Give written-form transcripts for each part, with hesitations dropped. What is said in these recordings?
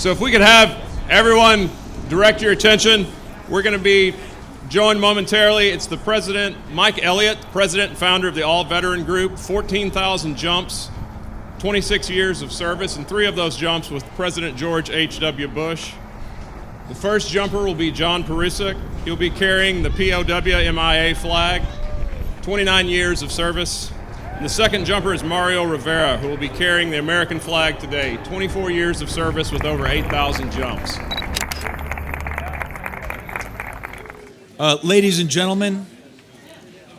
So if we could have everyone direct your attention, we're going to be joined momentarily. It's the president, Mike Elliott, president and founder of the All Veteran Group, 14,000 jumps, 26 years of service, and 3 of those jumps with President George H.W. Bush. The first jumper will be John Perusik. He'll be carrying the POW-MIA flag, 29 years of service. And the second jumper is Mario Rivera, who will be carrying the American flag today, 24 years of service with over 8,000 jumps. Ladies and gentlemen,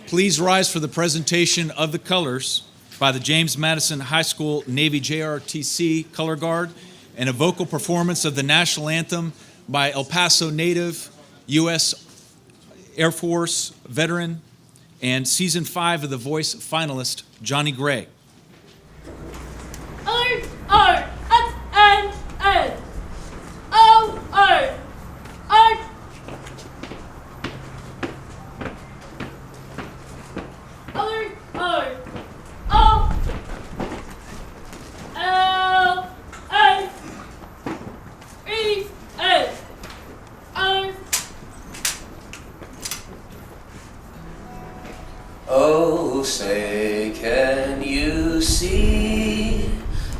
please rise for the presentation of the colors by the James Madison High School Navy JRTC Color Guard and a vocal performance of the National Anthem by El Paso native, U.S. Air Force veteran, and Season 5 of The Voice finalist, Jonny Gray. Oh, say, can you see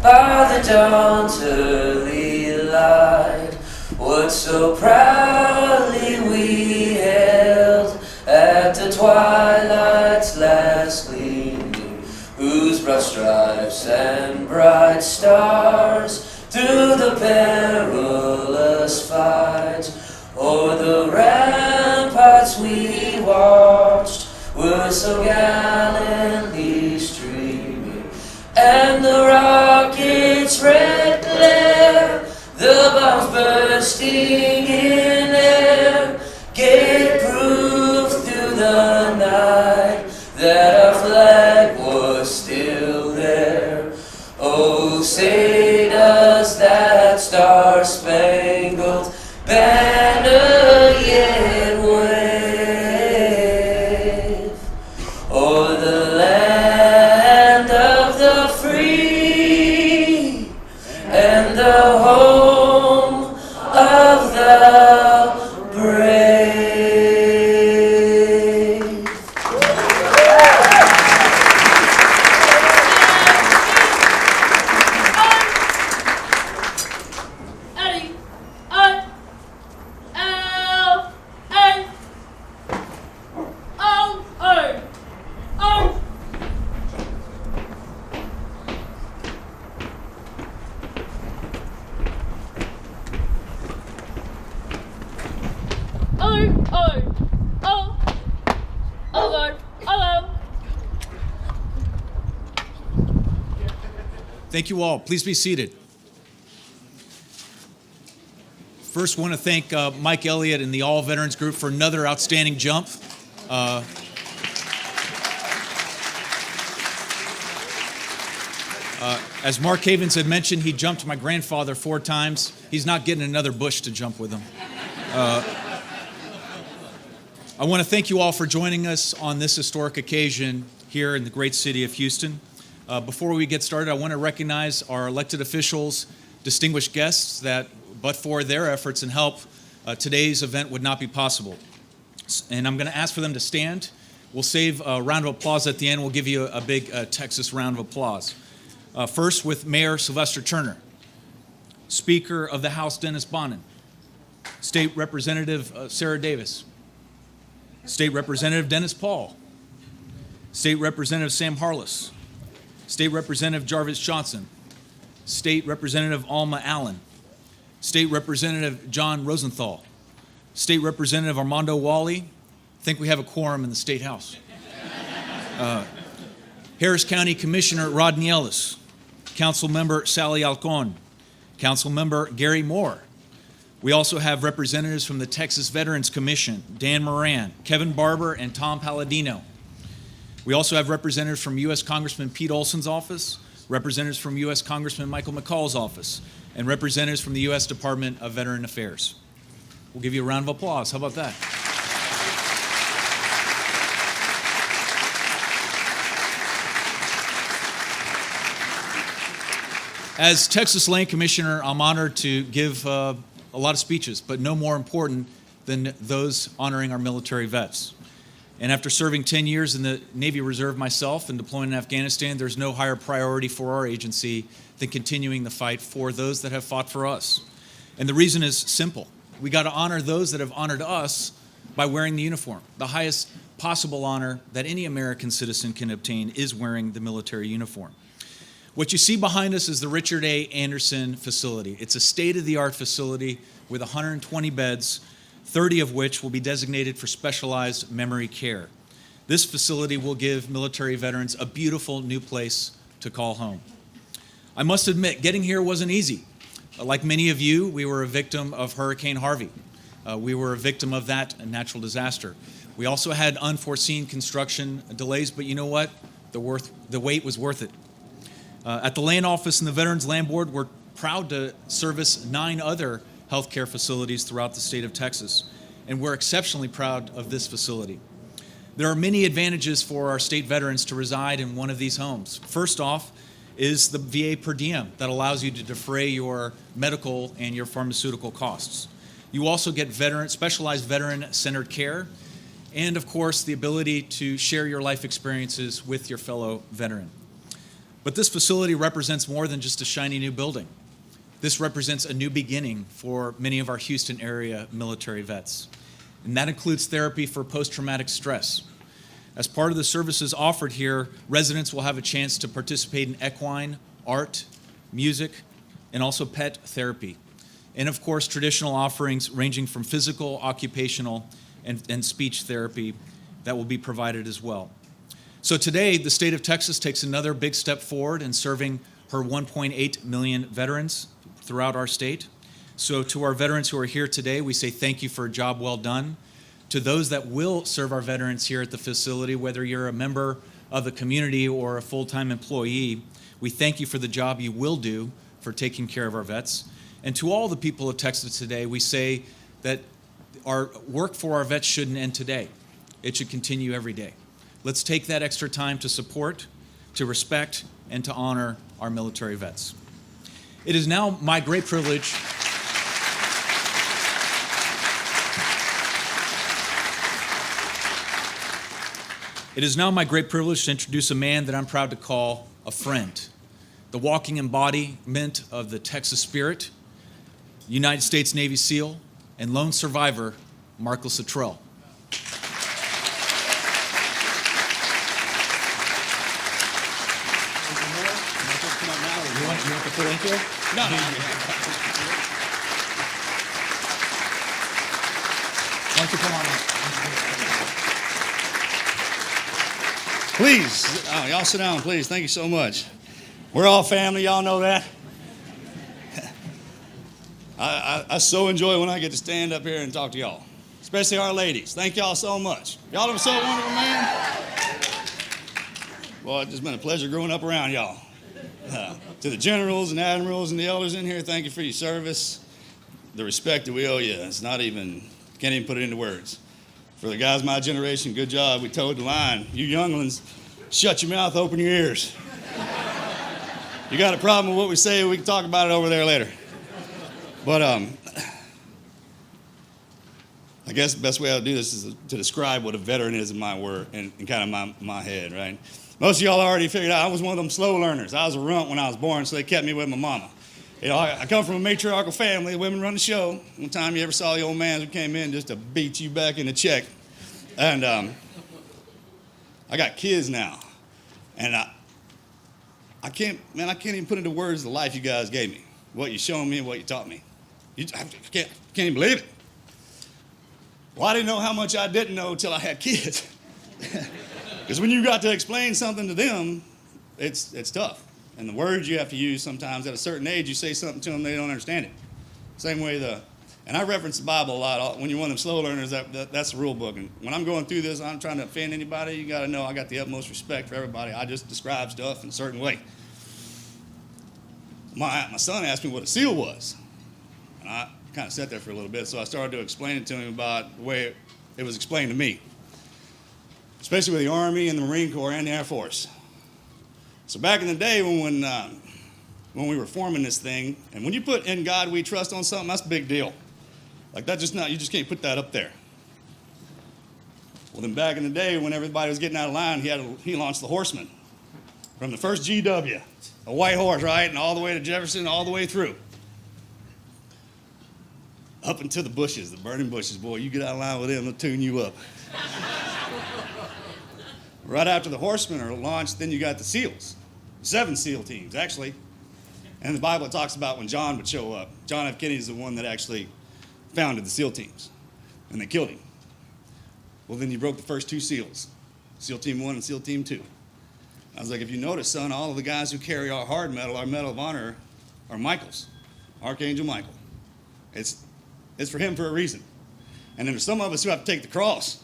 by the dawn's early light what so proudly we hailed at the twilight's last gleaming, whose broad stripes and bright stars through the perilous fight o'er the ramparts we watched were so gallantly streaming, and the rocket's red glare, the bombs bursting in air, gave proof through the night that our flag was still there. Oh, say does that star-spangled banner yet wave o'er the land of the free and the home of the brave. Thank you all. Please be seated. First, want to thank Mike Elliott and the All Veterans Group for another outstanding jump. As Mark Havens had mentioned, he jumped my grandfather 4 times. He's not getting another Bush to jump with him. I want to thank you all for joining us on this historic occasion here in the great city of Houston. Before we get started, I want to recognize our elected officials, distinguished guests that, but for their efforts and help, today's event would not be possible. And I'm going to ask for them to stand. We'll save a round of applause at the end. We'll give you a big Texas round of applause. First with Mayor Sylvester Turner, Speaker of the House Dennis Bonnen, State Representative Sarah Davis, State Representative Dennis Paul, State Representative Sam Harless, State Representative Jarvis Johnson, State Representative Alma Allen, State Representative John Rosenthal, State Representative Armando Wally. I think we have a quorum in the State House. Harris County Commissioner Rodney Ellis, Council Member Sally Alcon, Council Member Gary Moore. We also have representatives from the Texas Veterans Commission, Dan Moran, Kevin Barber, and Tom Palladino. We also have representatives from U.S. Congressman Pete Olson's office, representatives from U.S. Congressman Michael McCall's office, and representatives from the U.S. Department of Veteran Affairs. We'll give you a round of applause. How about that? As Texas Land Commissioner, I'm honored to give a lot of speeches, but no more important than those honoring our military vets. And after serving 10 years in the Navy Reserve myself and deploying in Afghanistan, there's no higher priority for our agency than continuing the fight for those that have fought for us. And the reason is simple. We got to honor those that have honored us by wearing the uniform. The highest possible honor that any American citizen can obtain is wearing the military uniform. What you see behind us is the Richard A. Anderson facility. It's a state-of-the-art facility with 120 beds, 30 of which will be designated for specialized memory care. This facility will give military veterans a beautiful new place to call home. I must admit, getting here wasn't easy. Like many of you, we were a victim of Hurricane Harvey. We were a victim of that natural disaster. We also had unforeseen construction delays, but you know what? The wait was worth it. At the Land Office and the Veterans Land Board, we're proud to service 9 other healthcare facilities throughout the state of Texas, and we're exceptionally proud of this facility. There are many advantages for our state veterans to reside in one of these homes. First off is the VA per diem that allows you to defray your medical and your pharmaceutical costs. You also get specialized veteran-centered care, and of course, the ability to share your life experiences with your fellow veteran. But this facility represents more than just a shiny new building. This represents a new beginning for many of our Houston area military vets. And that includes therapy for post-traumatic stress. As part of the services offered here, residents will have a chance to participate in equine, art, music, and also pet therapy. And of course, traditional offerings ranging from physical, occupational, and speech therapy that will be provided as well. So today, the state of Texas takes another big step forward in serving her 1.8 million veterans throughout our state. So to our veterans who are here today, we say thank you for a job well done. To those that will serve our veterans here at the facility, whether you're a member of the community or a full-time employee, we thank you for the job you will do for taking care of our vets. And to all the people of Texas today, we say that our work for our vets shouldn't end today. It should continue every day. Let's take that extra time to support, to respect, and to honor our military vets. It is now my great privilege to introduce a man that I'm proud to call a friend, the walking embodiment of the Texas spirit, United States Navy SEAL, and lone survivor, Marcus Luttrell. You want the full intro? No. Why don't you come on in? Please, y'all sit down, please. Thank you so much. We're all family, y'all know that. I so enjoy when I get to stand up here and talk to y'all, especially our ladies. Thank y'all so much. Y'all are so wonderful, man. Well, it's just been a pleasure growing up around y'all. To the generals and admirals and the elders in here, thank you for your service. The respect that we owe you, can't even put it into words. For the guys my generation, good job. We towed the line. You younglings, shut your mouth, open your ears. You got a problem with what we say, we can talk about it over there later. But I guess the best way I'll do this is to describe what a veteran is in my word and kind of my head, right? Most of y'all already figured out I was one of them slow learners. I was a runt when I was born, so they kept me with my mama. You know, I come from a matriarchal family. Women run the show. One time you ever saw the old man who came in just to beat you back in the check. And I got kids now. And I can't even put into words the life you guys gave me, what you showed me and what you taught me. I can't even believe it. Well, I didn't know how much I didn't know until I had kids. Because when you got to explain something to them, it's tough. And the words you have to use sometimes at a certain age, you say something to them, they don't understand it. Same way and I reference the Bible a lot. When you're one of them slow learners, that's the rule book. And when I'm going through this, I'm trying to offend anybody. You got to know I got the utmost respect for everybody. I just describe stuff in a certain way. My son asked me what a SEAL was. And I kind of sat there for a little bit, so I started to explain it to him about the way it was explained to me, especially with the Army and the Marine Corps and the Air Force. So back in the day when when we were forming this thing. And when you put "In God We Trust" on something, that's a big deal. Like that you just can't put that up there. Well, then back in the day when everybody was getting out of line, he launched the Horseman. From the first GW, a white horse, right? And all the way to Jefferson, all the way through. Up into the bushes, the burning bushes. Boy, you get out of line with them, they'll tune you up. Right after the Horsemen are launched, then you got the SEALs. 7 SEAL teams, actually. And the Bible talks about when John would show up. John F. Kennedy is the one that actually founded the SEAL teams. And they killed him. Well, then you broke the first 2 SEALs. SEAL Team 1 and SEAL Team 2. I was like, if you notice, son, all of the guys who carry our hard medal, our Medal of Honor, are Michael's. Archangel Michael. It's for him for a reason. And then there's some of us who have to take the cross.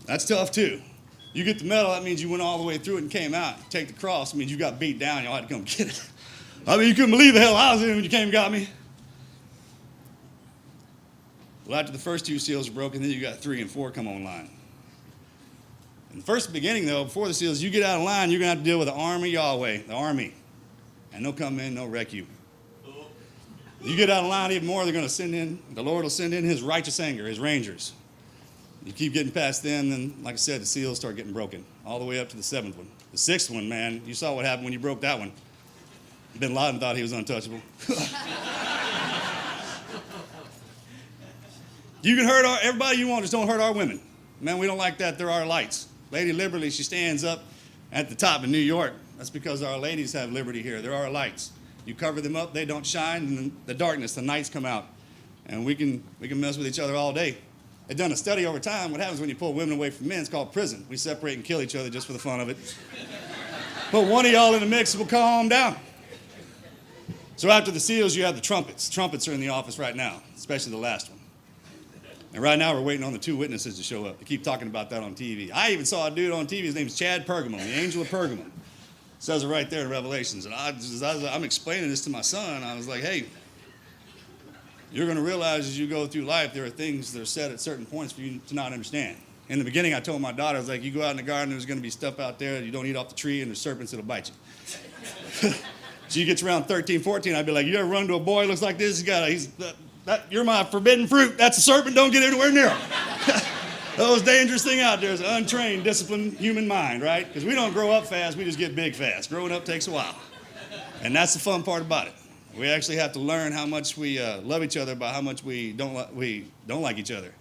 That's tough, too. You get the medal, that means you went all the way through it and came out. Take the cross, it means you got beat down, y'all had to come get it. I mean, you couldn't believe the hell I was in when you came and got me. Well, after the first 2 SEALs are broken, then you got 3 and 4 come online. In the first beginning, though, before the SEALs, you get out of line, you're going to have to deal with the army Yahweh, the army. And they'll come in, they'll wreck you. You get out of line even more, the Lord will send in his righteous anger, his rangers. You keep getting past them, then, like I said, the SEALs start getting broken, all the way up to the 7th one. The 6th one, man, you saw what happened when you broke that one. Bin Laden thought he was untouchable. You can hurt everybody you want, just don't hurt our women. Man, we don't like that. They're our lights. Lady Liberty, she stands up at the top in New York. That's because our ladies have liberty here. They're our lights. You cover them up, they don't shine, and in the darkness, the nights come out. And we can mess with each other all day. They've done a study over time. What happens when you pull women away from men? It's called prison. We separate and kill each other just for the fun of it. Put one of y'all in the mix, it will calm down. So after the SEALs, you have the trumpets. Trumpets are in the office right now, especially the last one. And right now, we're waiting on the 2 witnesses to show up. They keep talking about that on TV. I even saw a dude on TV. His name's Chad Pergamum, the angel of Pergamum. It says it right there in Revelations. And I'm explaining this to my son. I was like, hey, you're going to realize as you go through life, there are things that are said at certain points for you to not understand. In the beginning, I told my daughter, I was like, you go out in the garden, there's going to be stuff out there that you don't eat off the tree, and there's serpents that'll bite you. She gets around 13, 14, I'd be like, you ever run to a boy who looks like this? You're my forbidden fruit. That's a serpent. Don't get anywhere near him. The most dangerous thing out there is an untrained, disciplined human mind, right? Because we don't grow up fast. We just get big fast. Growing up takes a while. And that's the fun part about it. We actually have to learn how much we love each other by how much we don't like each other.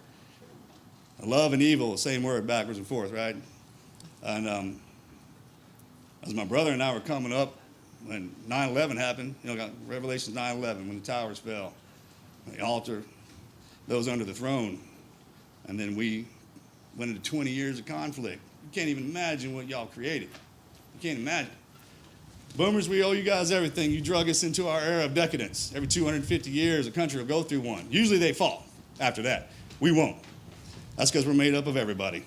Love and evil, same word, backwards and forth, right? And as my brother and I were coming up, when 9/11 happened, got Revelations 9/11, when the towers fell, the altar, those under the throne, and then we went into 20 years of conflict. You can't even imagine what y'all created. You can't imagine. Boomers, we owe you guys everything. You drug us into our era of decadence. Every 250 years, a country will go through one. Usually they fall after that. We won't. That's because we're made up of everybody.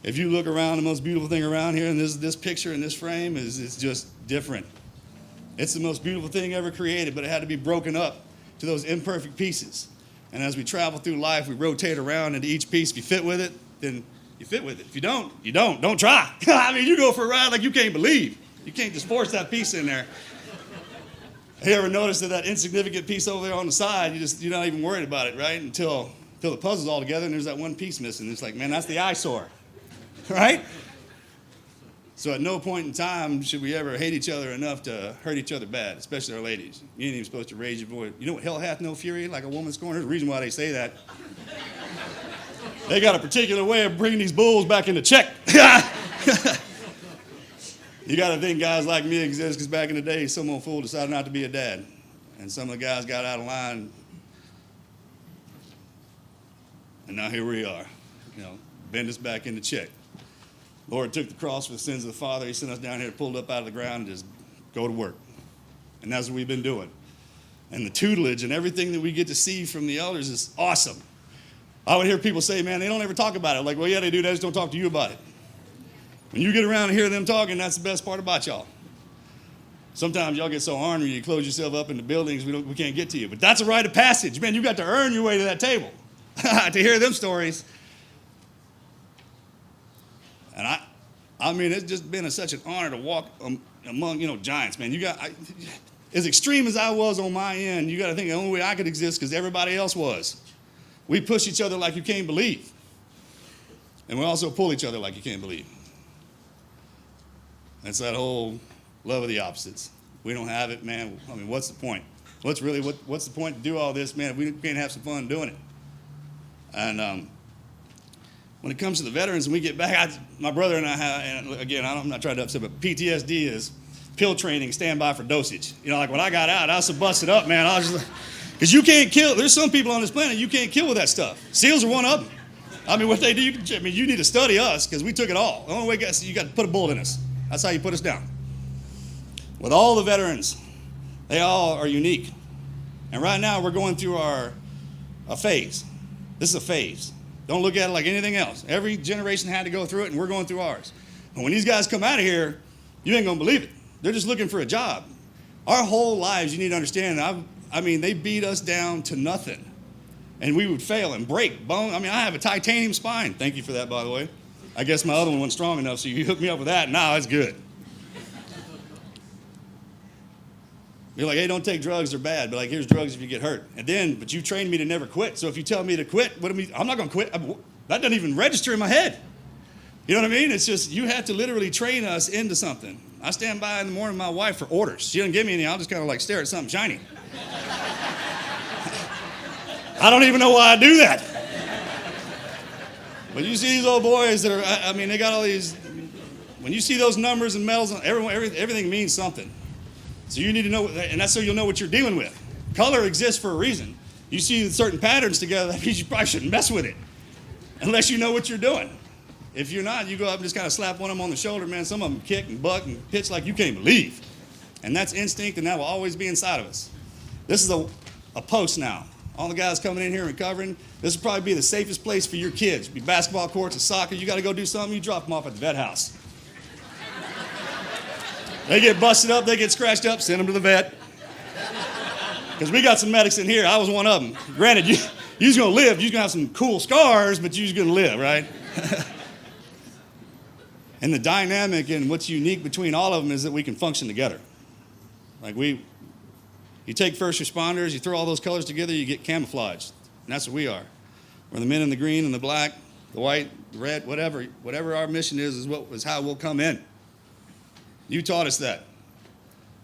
If you look around, the most beautiful thing around here, and this picture in this frame is just different. It's the most beautiful thing ever created, but it had to be broken up to those imperfect pieces. And as we travel through life, we rotate around into each piece. If you fit with it, then you fit with it. If you don't, you don't. Don't try. I mean, you go for a ride like you can't believe. You can't just force that piece in there. You ever notice that insignificant piece over there on the side, you're not even worried about it, right? Until the puzzle's all together and there's that one piece missing. It's like, man, that's the eyesore, right? So at no point in time should we ever hate each other enough to hurt each other bad, especially our ladies. You ain't even supposed to raise your voice. You know what hell hath no fury, like a woman's scorn? There's a reason why they say that. They got a particular way of bringing these bulls back into check. You got to think guys like me exist because back in the day, some old fool decided not to be a dad. And some of the guys got out of line. And now here we are, bend us back into check. Lord took the cross for the sins of the Father. He sent us down here, pulled up out of the ground, and just go to work. And that's what we've been doing. And the tutelage and everything that we get to see from the elders is awesome. I would hear people say, man, they don't ever talk about it. Like, well, yeah, they do. They just don't talk to you about it. When you get around and hear them talking, that's the best part about y'all. Sometimes y'all get so ornery, you close yourself up in the buildings, we can't get to you. But that's a rite of passage. Man, you got to earn your way to that table to hear them stories. And I mean, it's just been such an honor to walk among, giants, man. As extreme as I was on my end, you got to think the only way I could exist because everybody else was. We push each other like you can't believe. And we also pull each other like you can't believe. That's that whole love of the opposites. We don't have it, man. I mean, what's the point? What's the point to do all this, man, if we can't have some fun doing it? And when it comes to the veterans and we get back, my brother and I have, and again, I'm not trying to upset, but PTSD is pill training, stand by for dosage. Like when I got out, I was so busted up, man. I was just, because you can't kill, there's some people on this planet you can't kill with that stuff. SEALs are one of them. I mean, what they do, you need to study us because we took it all. The only way you got to put a bullet in us. That's how you put us down. With all the veterans, they all are unique. And right now we're going through a phase. This is a phase. Don't look at it like anything else. Every generation had to go through it, and we're going through ours. And when these guys come out of here, you ain't going to believe it. They're just looking for a job. Our whole lives, you need to understand, I mean, they beat us down to nothing. And we would fail and break bone. I mean, I have a titanium spine. Thank you for that, by the way. I guess my other one wasn't strong enough, so you hooked me up with that. Now it's good. You're like, hey, don't take drugs, they're bad. But like, here's drugs if you get hurt. But you trained me to never quit. So if you tell me to quit, I'm not going to quit. That doesn't even register in my head. You know what I mean? It's just, you have to literally train us into something. I stand by in the morning with my wife for orders. She doesn't give me any. I'll just kind of like stare at something shiny. I don't even know why I do that. But you see these old boys that are, they got all these, when you see those numbers and medals, everything means something. So you need to know, and that's so you'll know what you're dealing with. Color exists for a reason. You see certain patterns together, that means you probably shouldn't mess with it, unless you know what you're doing. If you're not, you go up and just kind of slap one of them on the shoulder, man. Some of them kick and buck and pitch like you can't believe. And that's instinct, and that will always be inside of us. This is a post now. All the guys coming in here and recovering, this will probably be the safest place for your kids. Be basketball courts and soccer. You got to go do something, you drop them off at the vet house. They get busted up, they get scratched up, send them to the vet. Because we got some medics in here. I was one of them. Granted, you're going to live. You're going to have some cool scars, but you're going to live, right? And the dynamic and what's unique between all of them is that we can function together. Like you take first responders, you throw all those colors together, you get camouflaged. And that's what we are. We're the men in the green and the black, the white, the red, whatever our mission is how we'll come in. You taught us that.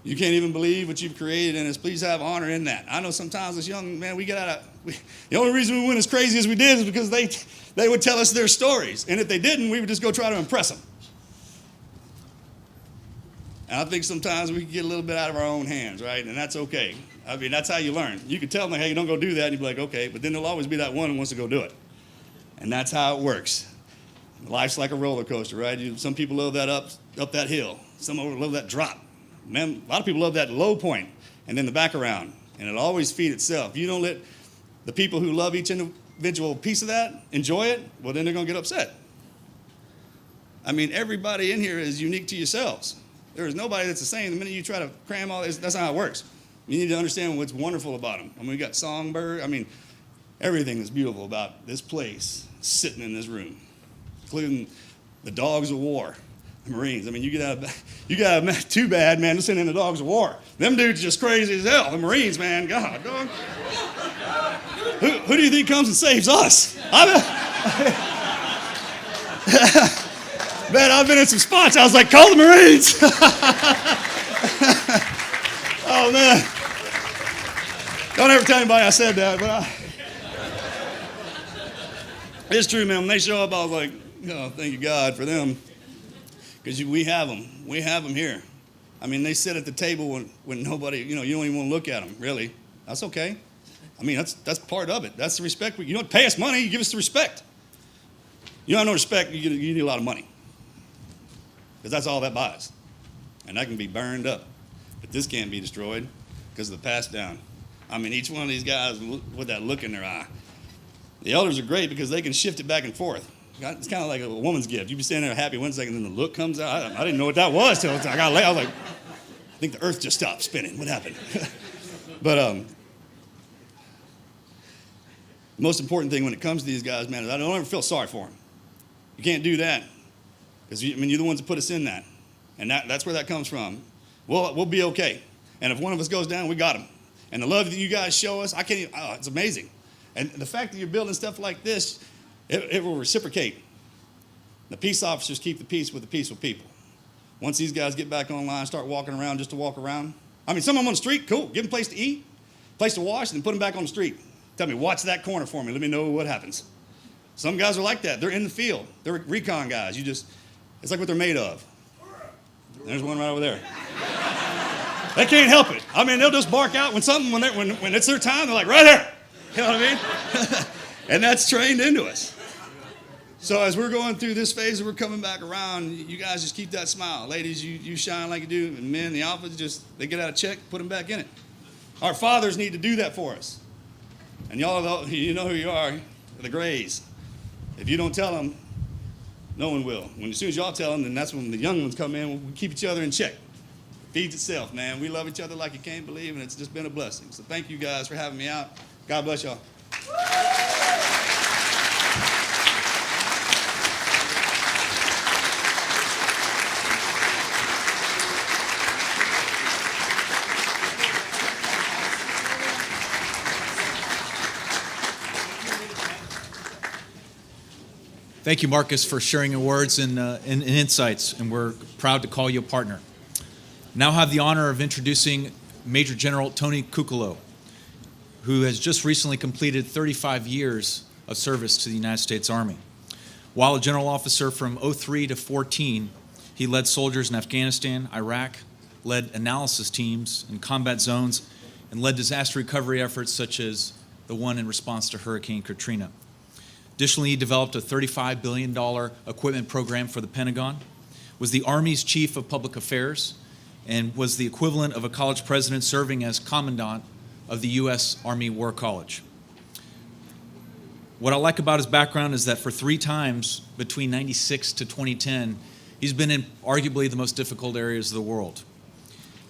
You can't even believe what you've created in us. Please have honor in that. I know sometimes as young men, the only reason we went as crazy as we did is because they would tell us their stories. And if they didn't, we would just go try to impress them. And I think sometimes we can get a little bit out of our own hands, right? And that's okay. I mean, that's how you learn. You can tell them, hey, don't go do that. And you'll be like, okay. But then there'll always be that one who wants to go do it. And that's how it works. Life's like a roller coaster, right? Some people love that up that hill. Some love that drop. Man, a lot of people love that low point and then the back around. And it'll always feed itself. If you don't let the people who love each individual piece of that enjoy it, well, then they're going to get upset. I mean, everybody in here is unique to yourselves. There is nobody that's the same. The minute you try to cram all this, that's not how it works. You need to understand what's wonderful about them. I mean, we got songbird. I mean, everything that's beautiful about this place sitting in this room, including the dogs of war, the Marines. I mean, you got too bad, man, to send in the dogs of war. Them dudes just crazy as hell. The Marines, man, God, dog. Who do you think comes and saves us? Man, I've been in some spots. I was like, call the Marines. Oh, man. Don't ever tell anybody I said that, but it's true, man. When they show up, I was like, oh, thank you, God, for them. Because we have them. We have them here. I mean, they sit at the table when nobody, you don't even want to look at them, really. That's okay. I mean, that's part of it. That's the respect. You don't pay us money. You give us the respect. You don't have no respect, you need a lot of money. Because that's all that buys. And that can be burned up. But this can't be destroyed because of the pass down. I mean, each one of these guys with that look in their eye. The elders are great because they can shift it back and forth. It's kind of like a woman's gift. You be standing there happy one second, and then the look comes out. I didn't know what that was till I got late. I was like, I think the earth just stopped spinning. What happened? But the most important thing when it comes to these guys, man, is I don't ever feel sorry for them. You can't do that. Because, you're the ones that put us in that. And that's where that comes from. we'll be okay. And if one of us goes down, we got them. And the love that you guys show us, it's amazing. And the fact that you're building stuff like this, it will reciprocate. The peace officers keep the peace with the peaceful people. Once these guys get back online, start walking around just to walk around. I mean, some of them on the street, cool. Give them a place to eat, place to wash, and then put them back on the street. Tell me, watch that corner for me. Let me know what happens. Some guys are like that. They're in the field. They're recon guys. It's like what they're made of. There's one right over there. They can't help it. I mean, they'll just bark out when it's their time. They're like, right here. You know what I mean? And that's trained into us. So as we're going through this phase and we're coming back around, you guys just keep that smile. Ladies, you shine like you do. And men, the officers, they get out a check, put them back in it. Our fathers need to do that for us. And y'all, you know who you are, the Grays. If you don't tell them, no one will. As soon as y'all tell them, then that's when the young ones come in. We keep each other in check. It feeds itself, man. We love each other like you can't believe, and it's just been a blessing. So thank you guys for having me out. God bless y'all. Thank you, Marcus, for sharing your words and insights, and we're proud to call you a partner. Now have the honor of introducing Major General Tony Cucolo, who has just recently completed 35 years of service to the United States Army. While a general officer from 03 to 14, he led soldiers in Afghanistan, Iraq, led analysis teams in combat zones, and led disaster recovery efforts such as the one in response to Hurricane Katrina. Additionally, he developed a $35 billion equipment program for the Pentagon, was the Army's chief of public affairs, and was the equivalent of a college president serving as commandant of the U.S. Army War College. What I like about his background is that for 3 times between 96 to 2010, he's been in arguably the most difficult areas of the world.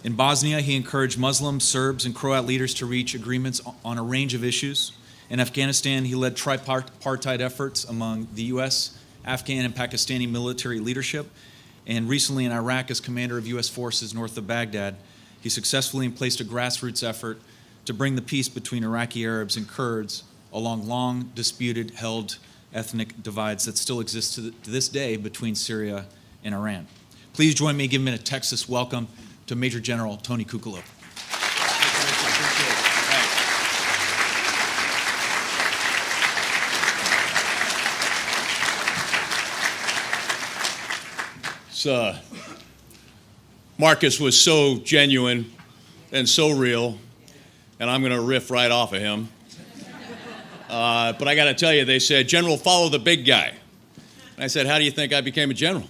In Bosnia, he encouraged Muslim, Serbs, and Croat leaders to reach agreements on a range of issues. In Afghanistan, he led tripartite efforts among the U.S., Afghan, and Pakistani military leadership. And recently in Iraq, as commander of U.S. forces north of Baghdad, he successfully placed a grassroots effort to bring the peace between Iraqi Arabs and Kurds along long disputed, held ethnic divides that still exist to this day between Syria and Iran. Please join me in giving a Texas welcome to Major General Tony Cucolo. Marcus was so genuine and so real, and I'm going to riff right off of him. But I got to tell you, they said, "General, follow the big guy." And I said, "How do you think I became a general?"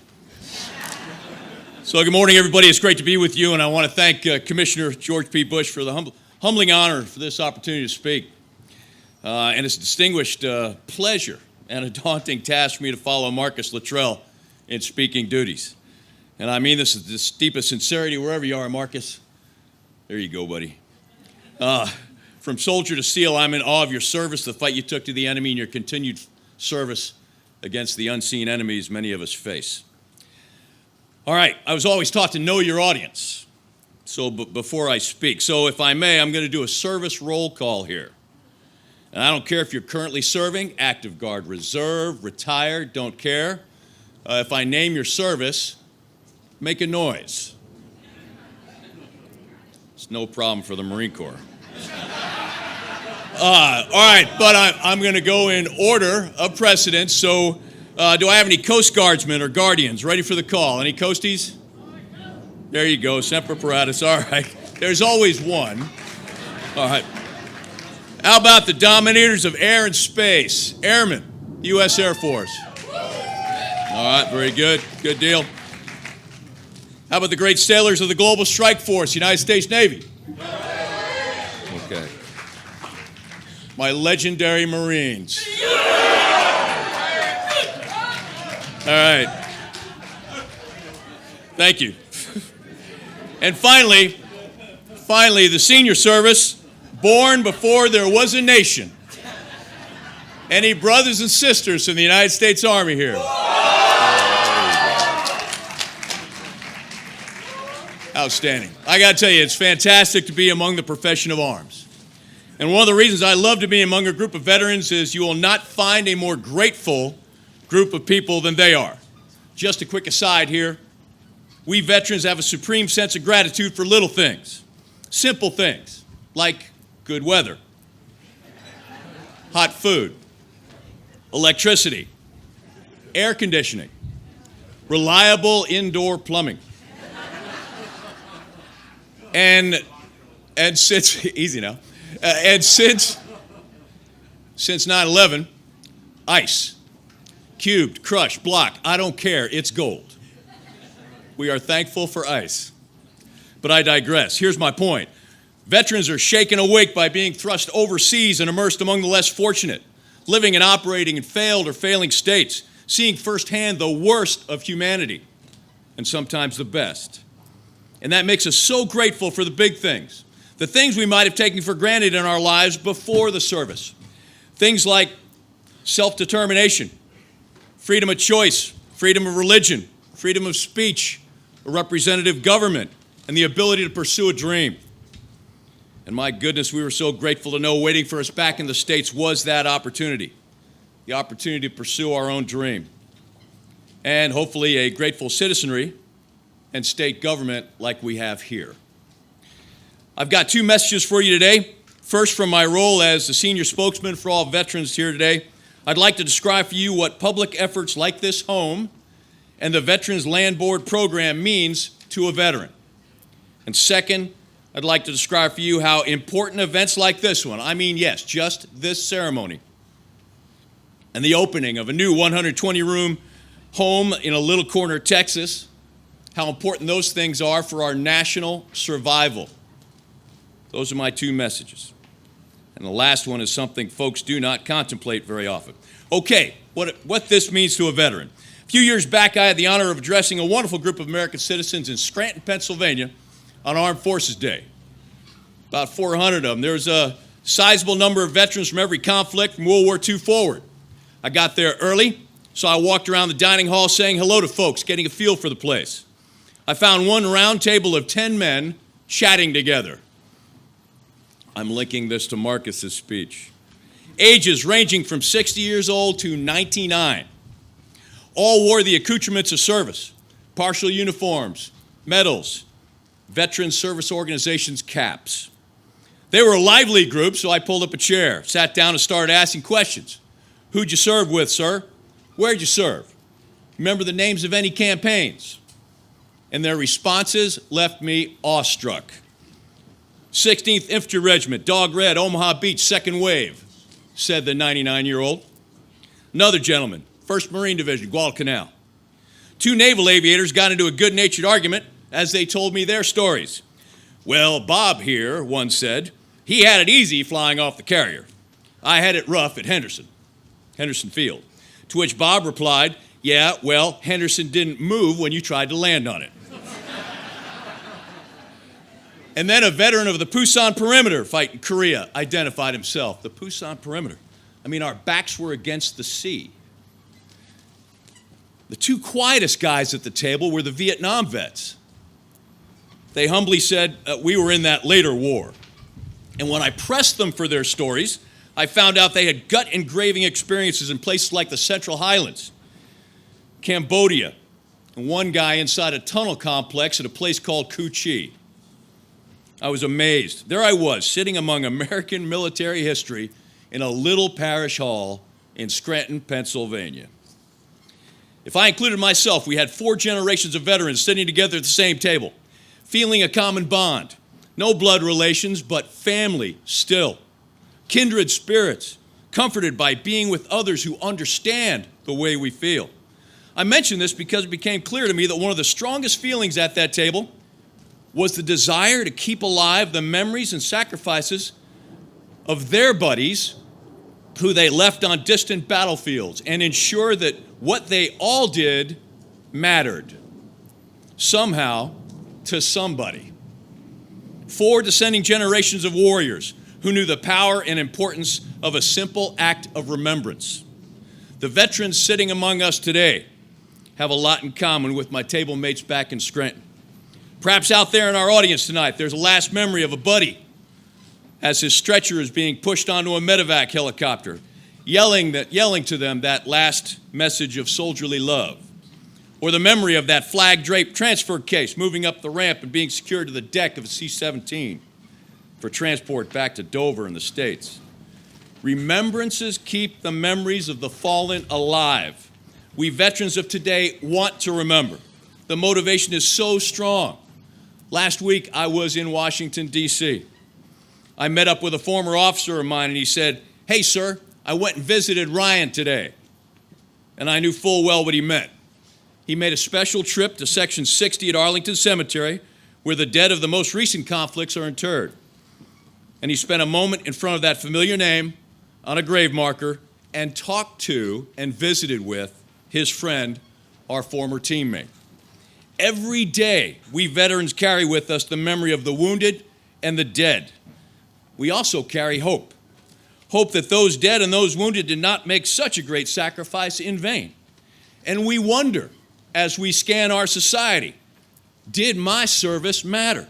So good morning, everybody. It's great to be with you, and I want to thank Commissioner George P. Bush for the humbling honor for this opportunity to speak. And it's a distinguished pleasure and a daunting task for me to follow Marcus Luttrell in speaking duties. And I mean this with the deepest sincerity, wherever you are, Marcus. There you go, buddy. From soldier to SEAL, I'm in awe of your service, the fight you took to the enemy, and your continued service against the unseen enemies many of us face. All right, I was always taught to know your audience. So before I speak, so if I may, I'm going to do a service roll call here. And I don't care if you're currently serving, active guard, reserve, retired, don't care. If I name your service, make a noise. It's no problem for the Marine Corps. All right, but I'm going to go in order of precedence. So do I have any Coast Guardsmen or Guardians ready for the call? Any Coasties? There you go, Semper Paratus. All right, there's always one. All right. How about the Dominators of Air and Space? Airmen, U.S. Air Force. All right, very good. Good deal. How about the great sailors of the Global Strike Force, United States Navy? Okay. My legendary Marines. All right. Thank you. And finally, the senior service, born before there was a nation. Any brothers and sisters in the United States Army here? Outstanding. I got to tell you, it's fantastic to be among the profession of arms. And one of the reasons I love to be among a group of veterans is you will not find a more grateful group of people than they are. Just a quick aside here. We veterans have a supreme sense of gratitude for little things, simple things, like good weather, hot food, electricity, air conditioning, reliable indoor plumbing. And since, easy now, and since 9/11, ice, cubed, crushed, blocked, I don't care, it's gold. We are thankful for ice. But I digress. Here's my point. Veterans are shaken awake by being thrust overseas and immersed among the less fortunate, living and operating in failed or failing states, seeing firsthand the worst of humanity, and sometimes the best. And that makes us so grateful for the big things, the things we might have taken for granted in our lives before the service. Things like self-determination, freedom of choice, freedom of religion, freedom of speech, a representative government, and the ability to pursue a dream. And my goodness, we were so grateful to know waiting for us back in the States was that opportunity, the opportunity to pursue our own dream, and hopefully a grateful citizenry and state government like we have here. I've got two messages for you today. First, from my role as the senior spokesman for all veterans here today, I'd like to describe for you what public efforts like this home and the Veterans Land Board program means to a veteran. And second, I'd like to describe for you how important events like this one, I mean, yes, just this ceremony, and the opening of a new 120-room home in a little corner, Texas, how important those things are for our national survival. Those are my two messages. And the last one is something folks do not contemplate very often. Okay, what this means to a veteran. A few years back, I had the honor of addressing a wonderful group of American citizens in Scranton, Pennsylvania on Armed Forces Day. About 400 of them. There's a sizable number of veterans from every conflict from World War II forward. I got there early, so I walked around the dining hall saying hello to folks, getting a feel for the place. I found one round table of 10 men chatting together. I'm linking this to Marcus's speech. Ages ranging from 60 years old to 99. All wore the accoutrements of service, partial uniforms, medals, Veteran Service Organization's caps. They were a lively group, so I pulled up a chair, sat down and started asking questions. Who'd you serve with, sir? Where'd you serve? Remember the names of any campaigns? And their responses left me awestruck. 16th Infantry Regiment, Dog Red, Omaha Beach, second wave, said the 99-year-old. Another gentleman, 1st Marine Division, Guadalcanal. Two naval aviators got into a good-natured argument as they told me their stories. Well, Bob here, one said, he had it easy flying off the carrier. I had it rough at Henderson Field. To which Bob replied, yeah, well, Henderson didn't move when you tried to land on it. And then a veteran of the Pusan Perimeter fighting Korea identified himself. The Pusan Perimeter. I mean, our backs were against the sea. The two quietest guys at the table were the Vietnam vets. They humbly said, we were in that later war. And when I pressed them for their stories, I found out they had gut-engraving experiences in places like the Central Highlands, Cambodia, and one guy inside a tunnel complex at a place called Cu Chi. I was amazed. There I was, sitting among American military history in a little parish hall in Scranton, Pennsylvania. If I included myself, we had 4 generations of veterans sitting together at the same table, feeling a common bond. No blood relations, but family still. Kindred spirits, comforted by being with others who understand the way we feel. I mention this because it became clear to me that one of the strongest feelings at that table was the desire to keep alive the memories and sacrifices of their buddies who they left on distant battlefields and ensure that what they all did mattered somehow to somebody. 4 descending generations of warriors who knew the power and importance of a simple act of remembrance. The veterans sitting among us today have a lot in common with my table mates back in Scranton. Perhaps out there in our audience tonight, there's a last memory of a buddy as his stretcher is being pushed onto a medevac helicopter, yelling to them that last message of soldierly love. Or the memory of that flag-draped transfer case moving up the ramp and being secured to the deck of a C-17 for transport back to Dover in the States. Remembrances keep the memories of the fallen alive. We veterans of today want to remember. The motivation is so strong. Last week, I was in Washington, D.C. I met up with a former officer of mine, and he said, "Hey, sir, I went and visited Ryan today." And I knew full well what he meant. He made a special trip to Section 60 at Arlington Cemetery, where the dead of the most recent conflicts are interred. And he spent a moment in front of that familiar name on a grave marker and talked to and visited with his friend, our former teammate. Every day, we veterans carry with us the memory of the wounded and the dead. We also carry hope. Hope that those dead and those wounded did not make such a great sacrifice in vain. And we wonder, as we scan our society, did my service matter?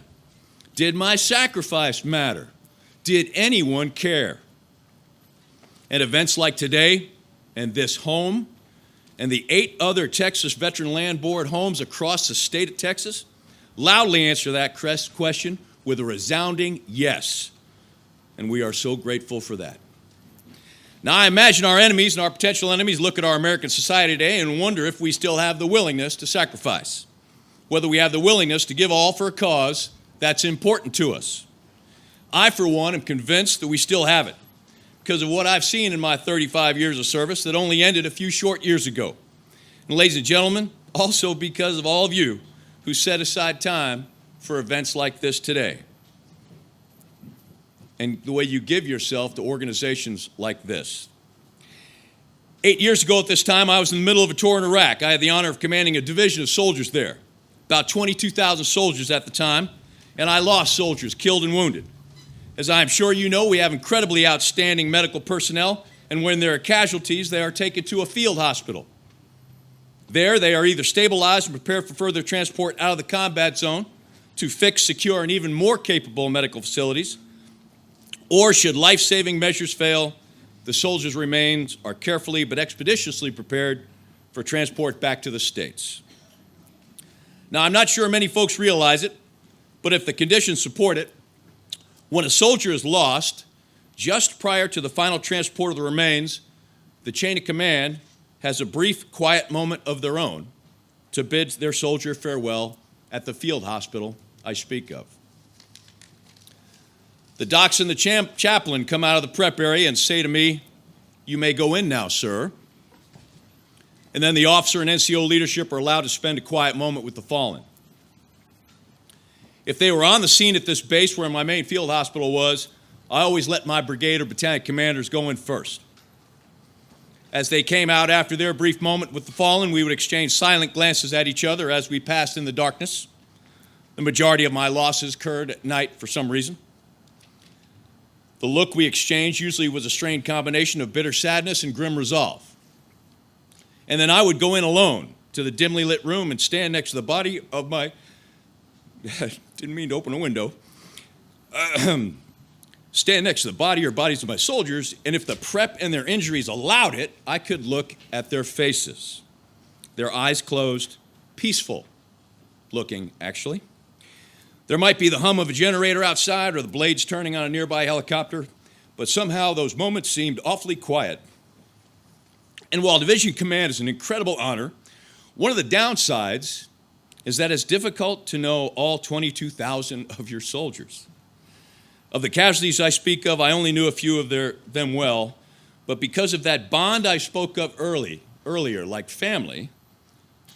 Did my sacrifice matter? Did anyone care? And events like today and this home and the 8 other Texas Veteran Land Board homes across the state of Texas loudly answer that question with a resounding yes. And we are so grateful for that. Now, I imagine our enemies and our potential enemies look at our American society today and wonder if we still have the willingness to sacrifice, whether we have the willingness to give all for a cause that's important to us. I, for one, am convinced that we still have it, because of what I've seen in my 35 years of service that only ended a few short years ago. And ladies and gentlemen, also because of all of you who set aside time for events like this today, and the way you give yourself to organizations like this. 8 years ago at this time, I was in the middle of a tour in Iraq. I had the honor of commanding a division of soldiers there, about 22,000 soldiers at the time, and I lost soldiers, killed and wounded. As I'm sure you know, we have incredibly outstanding medical personnel, and when there are casualties, they are taken to a field hospital. There, they are either stabilized and prepared for further transport out of the combat zone to fixed, secure, and even more capable medical facilities, or should life-saving measures fail, the soldiers' remains are carefully but expeditiously prepared for transport back to the States. Now, I'm not sure many folks realize it, but if the conditions support it, when a soldier is lost, just prior to the final transport of the remains, the chain of command has a brief, quiet moment of their own to bid their soldier farewell at the field hospital I speak of. The docs and the chaplain come out of the prep area and say to me, "You may go in now, sir." And then the officer and NCO leadership are allowed to spend a quiet moment with the fallen. If they were on the scene at this base where my main field hospital was, I always let my brigade or battalion commanders go in first. As they came out after their brief moment with the fallen, we would exchange silent glances at each other as we passed in the darkness. The majority of my losses occurred at night for some reason. The look we exchanged usually was a strained combination of bitter sadness and grim resolve. And then I would go in alone to the dimly lit room and stand next to the body of my, didn't mean to open a window, stand next to the body or bodies of my soldiers, and if the prep and their injuries allowed it, I could look at their faces. Their eyes closed, peaceful looking, actually. There might be the hum of a generator outside or the blades turning on a nearby helicopter, but somehow those moments seemed awfully quiet. And while division command is an incredible honor, one of the downsides is that it's difficult to know all 22,000 of your soldiers. Of the casualties I speak of, I only knew a few of them well, but because of that bond I spoke of earlier, like family,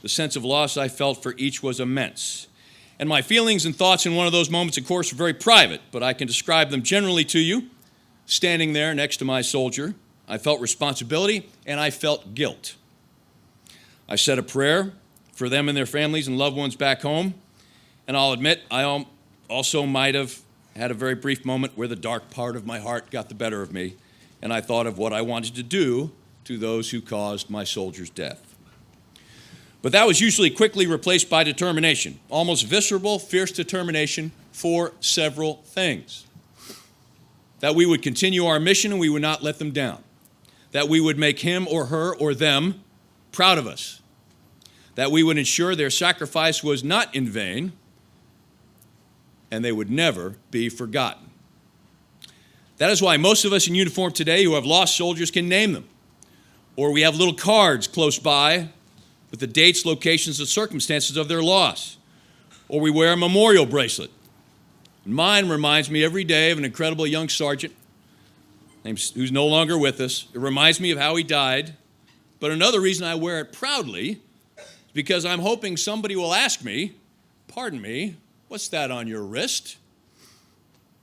the sense of loss I felt for each was immense. And my feelings and thoughts in one of those moments, of course, are very private, but I can describe them generally to you. Standing there next to my soldier, I felt responsibility and I felt guilt. I said a prayer for them and their families and loved ones back home, and I'll admit I also might have had a very brief moment where the dark part of my heart got the better of me, and I thought of what I wanted to do to those who caused my soldiers' death. But that was usually quickly replaced by determination, almost visceral, fierce determination for several things. That we would continue our mission and we would not let them down. That we would make him or her or them proud of us. That we would ensure their sacrifice was not in vain and they would never be forgotten. That is why most of us in uniform today who have lost soldiers can name them. Or we have little cards close by with the dates, locations, and circumstances of their loss. Or we wear a memorial bracelet. Mine reminds me every day of an incredible young sergeant who's no longer with us. It reminds me of how he died. But another reason I wear it proudly is because I'm hoping somebody will ask me, pardon me, what's that on your wrist?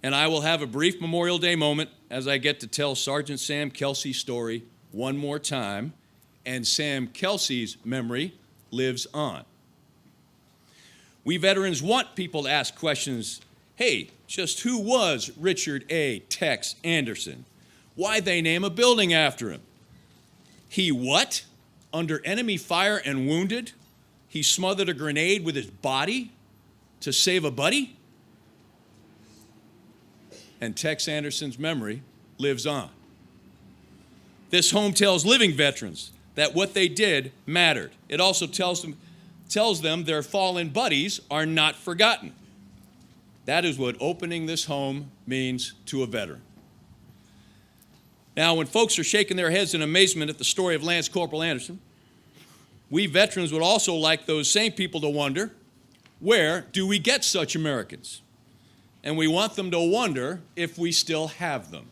And I will have a brief Memorial Day moment as I get to tell Sergeant Sam Kelsey's story one more time, and Sam Kelsey's memory lives on. We veterans want people to ask questions. Hey, just who was Richard A. Tex Anderson? Why'd they name a building after him? He what? Under enemy fire and wounded, he smothered a grenade with his body to save a buddy? And Tex Anderson's memory lives on. This home tells living veterans that what they did mattered. It also tells them their fallen buddies are not forgotten. That is what opening this home means to a veteran. Now, when folks are shaking their heads in amazement at the story of Lance Corporal Anderson, we veterans would also like those same people to wonder, where do we get such Americans? And we want them to wonder if we still have them.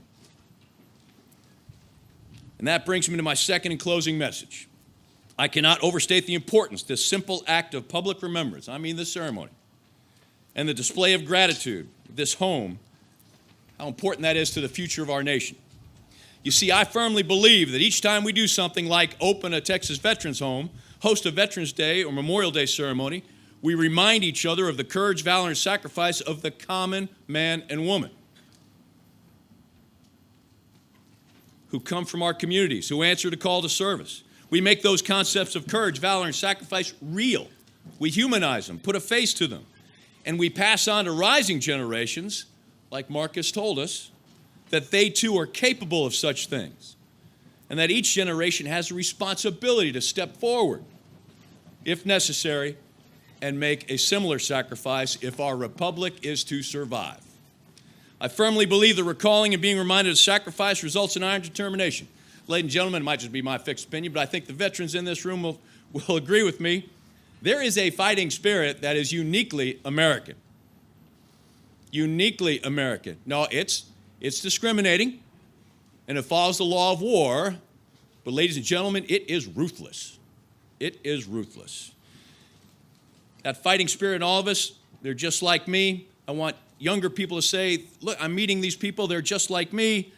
And that brings me to my second and closing message. I cannot overstate the importance, this simple act of public remembrance, I mean the ceremony, and the display of gratitude, this home, how important that is to the future of our nation. You see, I firmly believe that each time we do something like open a Texas Veterans Home, host a Veterans Day or Memorial Day ceremony, we remind each other of the courage, valor, and sacrifice of the common man and woman who come from our communities, who answer the call to service. We make those concepts of courage, valor, and sacrifice real. We humanize them, put a face to them, and we pass on to rising generations, like Marcus told us, that they too are capable of such things, and that each generation has a responsibility to step forward, if necessary, and make a similar sacrifice if our republic is to survive. I firmly believe that recalling and being reminded of sacrifice results in iron determination. Ladies and gentlemen, it might just be my fixed opinion, but I think the veterans in this room will agree with me. There is a fighting spirit that is uniquely American. Uniquely American. No, it's discriminating, and it follows the law of war, but ladies and gentlemen, it is ruthless. It is ruthless. That fighting spirit in all of us, they're just like me. I want younger people to say, look, I'm meeting these people, they're just like me.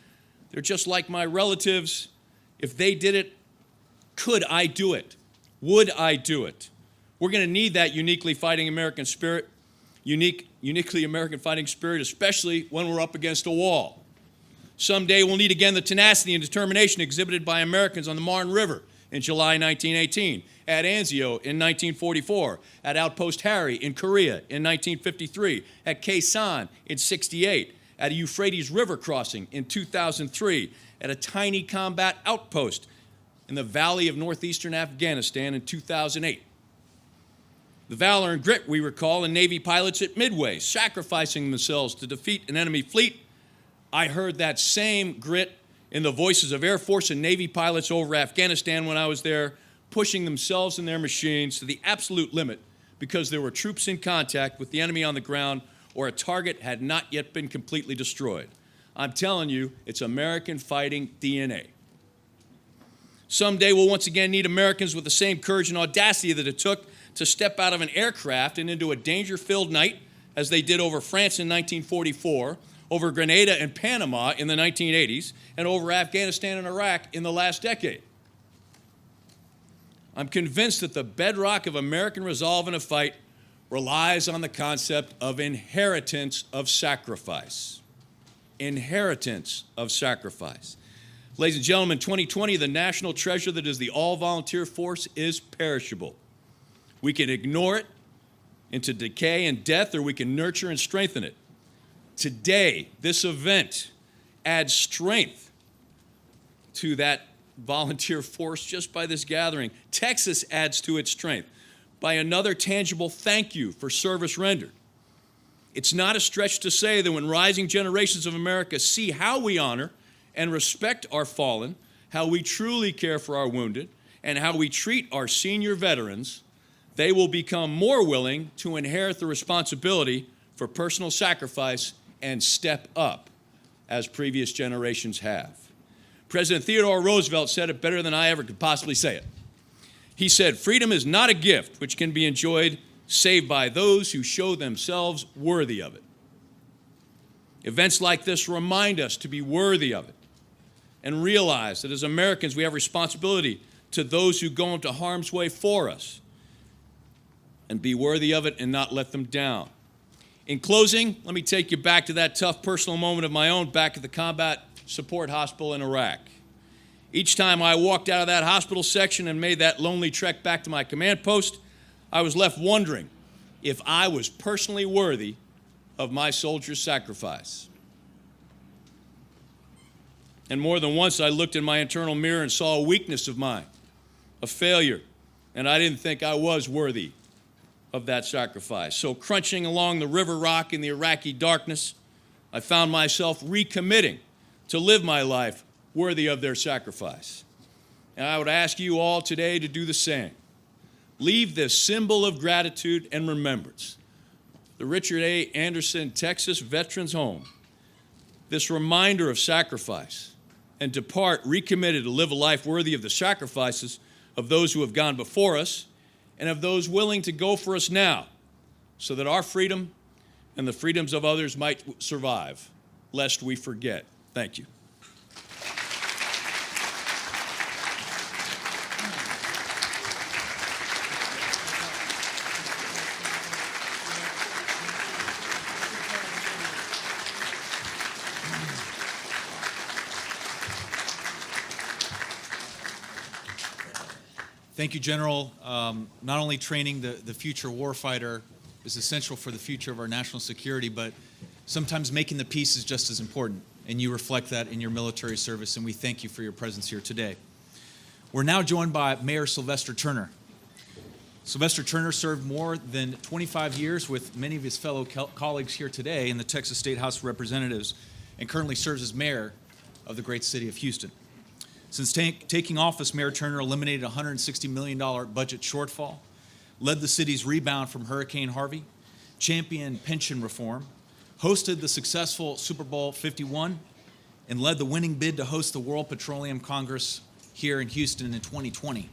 They're just like my relatives. If they did it, could I do it? Would I do it? We're going to need that uniquely fighting American spirit, uniquely American fighting spirit, especially when we're up against a wall. Someday we'll need again the tenacity and determination exhibited by Americans on the Marne River in July 1918, at Anzio in 1944, at Outpost Harry in Korea in 1953, at Khe Sanh in 68, at a Euphrates River crossing in 2003, at a tiny combat outpost in the valley of northeastern Afghanistan in 2008. The valor and grit we recall in Navy pilots at Midway, sacrificing themselves to defeat an enemy fleet. I heard that same grit in the voices of Air Force and Navy pilots over Afghanistan when I was there, pushing themselves and their machines to the absolute limit because there were troops in contact with the enemy on the ground or a target had not yet been completely destroyed. I'm telling you, it's American fighting DNA. Someday we'll once again need Americans with the same courage and audacity that it took to step out of an aircraft and into a danger-filled night as they did over France in 1944, over Grenada and Panama in the 1980s, and over Afghanistan and Iraq in the last decade. I'm convinced that the bedrock of American resolve in a fight relies on the concept of inheritance of sacrifice. Inheritance of sacrifice. Ladies and gentlemen, 2020, the national treasure that is the all-volunteer force is perishable. We can ignore it into decay and death, or we can nurture and strengthen it. Today, this event adds strength to that volunteer force just by this gathering. Texas adds to its strength by another tangible thank you for service rendered. It's not a stretch to say that when rising generations of America see how we honor and respect our fallen, how we truly care for our wounded, and how we treat our senior veterans, they will become more willing to inherit the responsibility for personal sacrifice and step up, as previous generations have. President Theodore Roosevelt said it better than I ever could possibly say it. He said, "Freedom is not a gift which can be enjoyed save by those who show themselves worthy of it." Events like this remind us to be worthy of it and realize that as Americans we have responsibility to those who go into harm's way for us, and be worthy of it and not let them down. In closing, let me take you back to that tough personal moment of my own back at the Combat Support Hospital in Iraq. Each time I walked out of that hospital section and made that lonely trek back to my command post, I was left wondering if I was personally worthy of my soldier's sacrifice. And more than once I looked in my internal mirror and saw a weakness of mine, a failure, and I didn't think I was worthy of that sacrifice. So crunching along the river rock in the Iraqi darkness, I found myself recommitting to live my life worthy of their sacrifice. And I would ask you all today to do the same. Leave this symbol of gratitude and remembrance, the Richard A. Anderson, Texas Veterans Home, this reminder of sacrifice, and depart recommitted to live a life worthy of the sacrifices of those who have gone before us and of those willing to go for us now, so that our freedom and the freedoms of others might survive, lest we forget. Thank you. Thank you, General. Not only training the future warfighter is essential for the future of our national security, but sometimes making the peace is just as important, and you reflect that in your military service, and we thank you for your presence here today. We're now joined by Mayor Sylvester Turner. Sylvester Turner served more than 25 years with many of his fellow colleagues here today in the Texas State House of Representatives, and currently serves as mayor of the great city of Houston. Since taking office, Mayor Turner eliminated a $160 million budget shortfall, led the city's rebound from Hurricane Harvey, championed pension reform, hosted the successful Super Bowl 51, and led the winning bid to host the World Petroleum Congress here in Houston in 2020.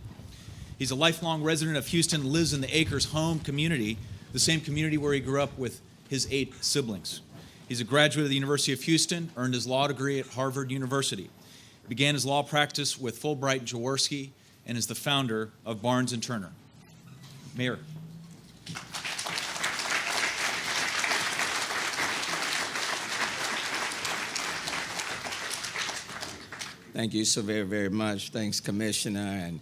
He's a lifelong resident of Houston and lives in the Acres home community, the same community where he grew up with his 8 siblings. He's a graduate of the University of Houston, earned his law degree at Harvard University. Began his law practice with Fulbright and Jaworski, and is the founder of Barnes & Turner. Mayor. Thank you so very, very much. Thanks, Commissioner. And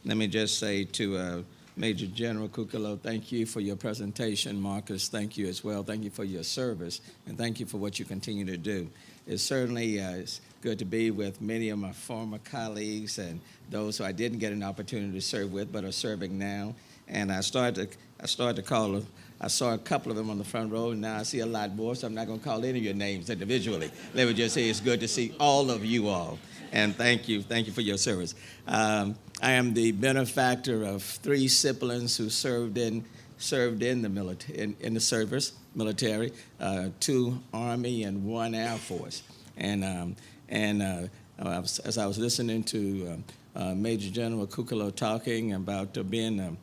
let me just say to Major General Cucolo, thank you for your presentation. Marcus, thank you as well. Thank you for your service, and thank you for what you continue to do. It's certainly it's good to be with many of my former colleagues and those who I didn't get an opportunity to serve with but are serving now. And I started to call them. I saw a couple of them on the front row, and now I see a lot more, so I'm not going to call any of your names individually. Let me just say it's good to see all of you all, and thank you for your service. I am the benefactor of 3 siblings who served in the military, in the service, military, 2 Army and 1 Air Force. And as I was listening to Major General Cucolo talking about being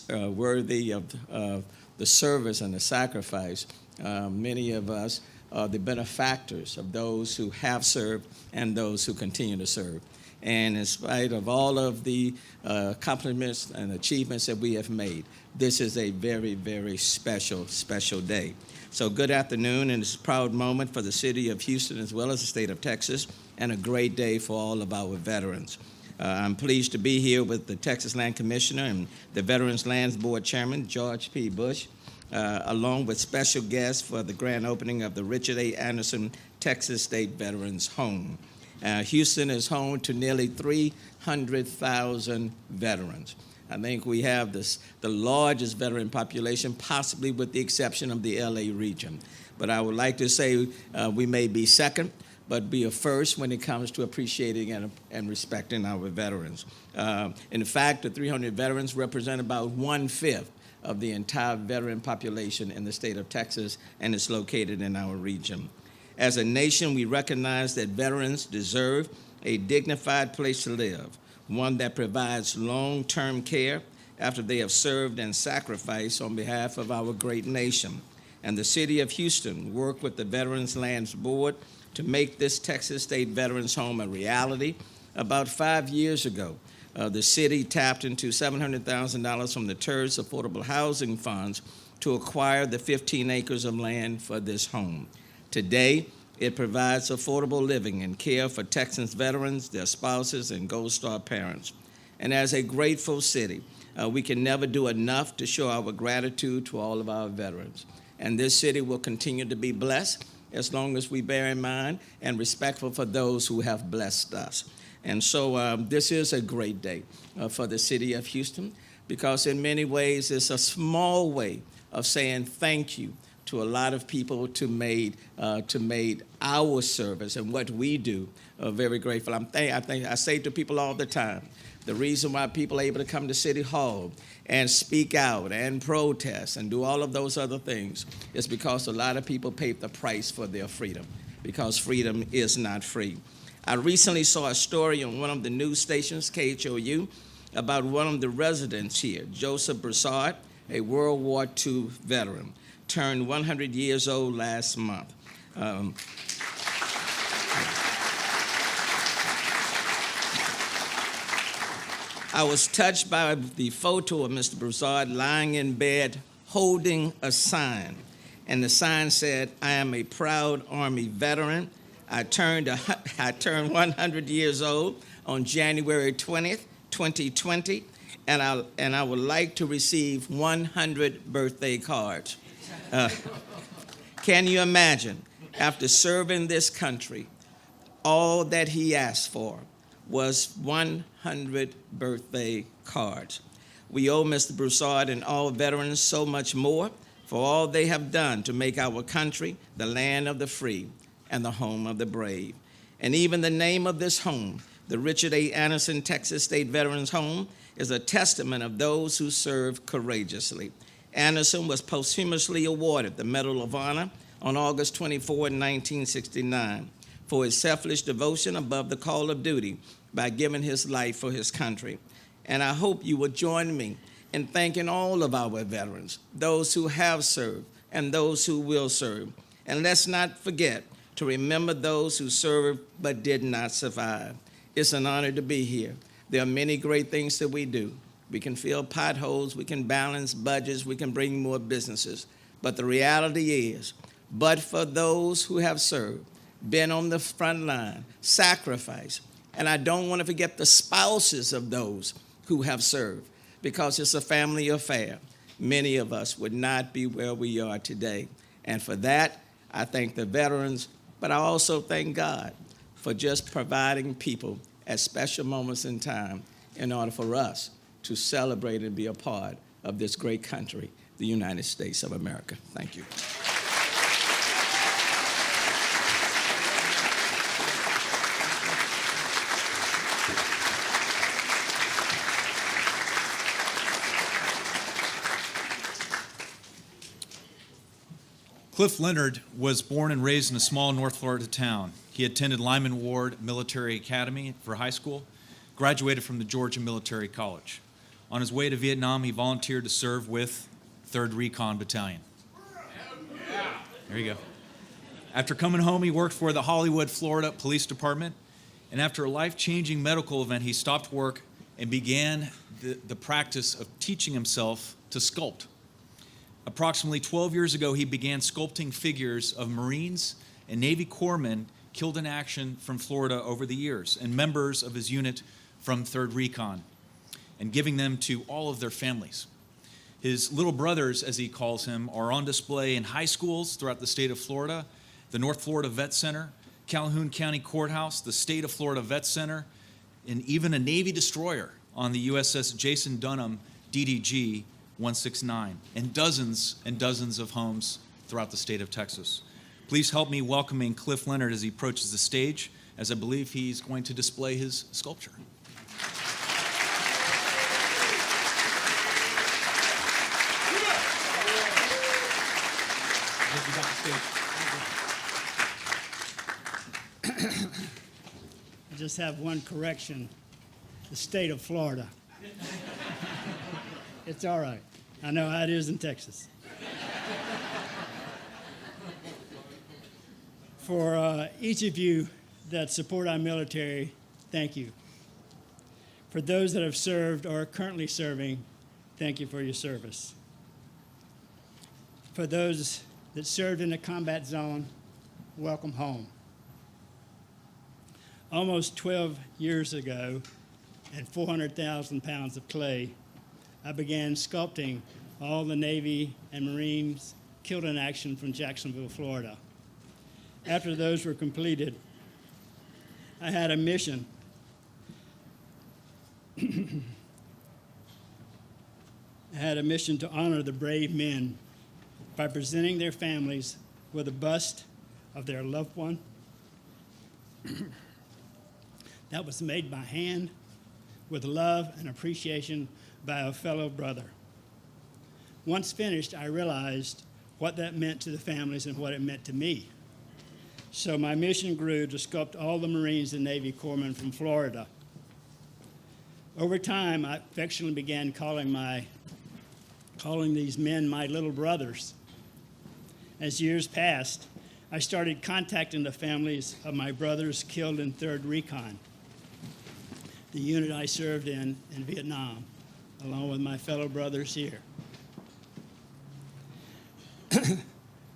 worthy of the service and the sacrifice, many of us are the benefactors of those who have served and those who continue to serve. And in spite of all of the accomplishments and achievements that we have made, this is a very, very special, special day. So good afternoon, and it's a proud moment for the city of Houston as well as the state of Texas, and a great day for all of our veterans. I'm pleased to be here with the Texas Land Commissioner and the Veterans Lands Board Chairman, George P. Bush, along with special guests for the grand opening of the Richard A. Anderson Texas State Veterans Home. Houston is home to nearly 300,000 veterans. I think we have the largest veteran population, possibly with the exception of the LA region. But I would like to say we may be second, but be a first when it comes to appreciating and respecting our veterans. In fact, the 300 veterans represent about 1/5 of the entire veteran population in the state of Texas, and it's located in our region. As a nation, we recognize that veterans deserve a dignified place to live, one that provides long-term care after they have served and sacrificed on behalf of our great nation. And the city of Houston worked with the Veterans Lands Board to make this Texas State Veterans Home a reality. About 5 years ago, the city tapped into $700,000 from the TERS Affordable Housing Funds to acquire the 15 acres of land for this home. Today, it provides affordable living and care for Texas veterans, their spouses, and Gold Star parents. And as a grateful city, we can never do enough to show our gratitude to all of our veterans. And this city will continue to be blessed as long as we bear in mind and respectful for those who have blessed us. And so this is a great day for the city of Houston, because in many ways it's a small way of saying thank you to a lot of people to made our service and what we do very grateful. I say to people all the time, the reason why people are able to come to City Hall and speak out and protest and do all of those other things is because a lot of people paid the price for their freedom, because freedom is not free. I recently saw a story on one of the news stations, KHOU, about one of the residents here, Joseph Broussard, a World War II veteran, turned 100 years old last month. I was touched by the photo of Mr. Broussard lying in bed holding a sign, and the sign said, "I am a proud Army veteran. I turned 100 years old on January 20th, 2020, and I would like to receive 100 birthday cards." Can you imagine, after serving this country, all that he asked for was 100 birthday cards? We owe Mr. Broussard and all veterans so much more for all they have done to make our country the land of the free and the home of the brave. And even the name of this home, the Richard A. Anderson Texas State Veterans Home, is a testament of those who serve courageously. Anderson was posthumously awarded the Medal of Honor on August 24, 1969, for his selfless devotion above the call of duty by giving his life for his country. And I hope you will join me in thanking all of our veterans, those who have served and those who will serve. And let's not forget to remember those who served but did not survive. It's an honor to be here. There are many great things that we do. We can fill potholes, we can balance budgets, we can bring more businesses. But the reality is, but for those who have served, been on the front line, sacrificed, and I don't want to forget the spouses of those who have served, because it's a family affair, many of us would not be where we are today. And for that, I thank the veterans, but I also thank God for just providing people at special moments in time in order for us to celebrate and be a part of this great country, the United States of America. Thank you. Cliff Leonard was born and raised in a small North Florida town. He attended Lyman Ward Military Academy for high school, graduated from the Georgia Military College. On his way to Vietnam, he volunteered to serve with 3rd Recon Battalion. There you go. After coming home, he worked for the Hollywood, Florida Police Department, and after a life-changing medical event, he stopped work and began the practice of teaching himself to sculpt. Approximately 12 years ago, he began sculpting figures of Marines and Navy corpsmen killed in action from Florida over the years, and members of his unit from 3rd Recon and giving them to all of their families. His little brothers, as he calls him, are on display in high schools throughout the state of Florida, the North Florida Vet Center, Calhoun County Courthouse, the State of Florida Vet Center, and even a Navy destroyer on the USS Jason Dunham DDG 169, and dozens of homes throughout the state of Texas. Please help me welcoming Cliff Leonard as he approaches the stage, as I believe he's going to display his sculpture. I just have one correction. The state of Florida. It's all right. I know how it is in Texas. For each of you that support our military, thank you. For those that have served or are currently serving, thank you for your service. For those that served in the combat zone, welcome home. Almost 12 years ago, and 400,000 pounds of clay, I began sculpting all the Navy and Marines killed in action from Jacksonville, Florida. After those were completed, I had a mission to honor the brave men by presenting their families with a bust of their loved one that was made by hand with love and appreciation by a fellow brother. Once finished, I realized what that meant to the families and what it meant to me. So my mission grew to sculpt all the Marines and Navy corpsmen from Florida. Over time, I affectionately began calling these men my little brothers. As years passed, I started contacting the families of my brothers killed in 3rd Recon, the unit I served in Vietnam, along with my fellow brothers here.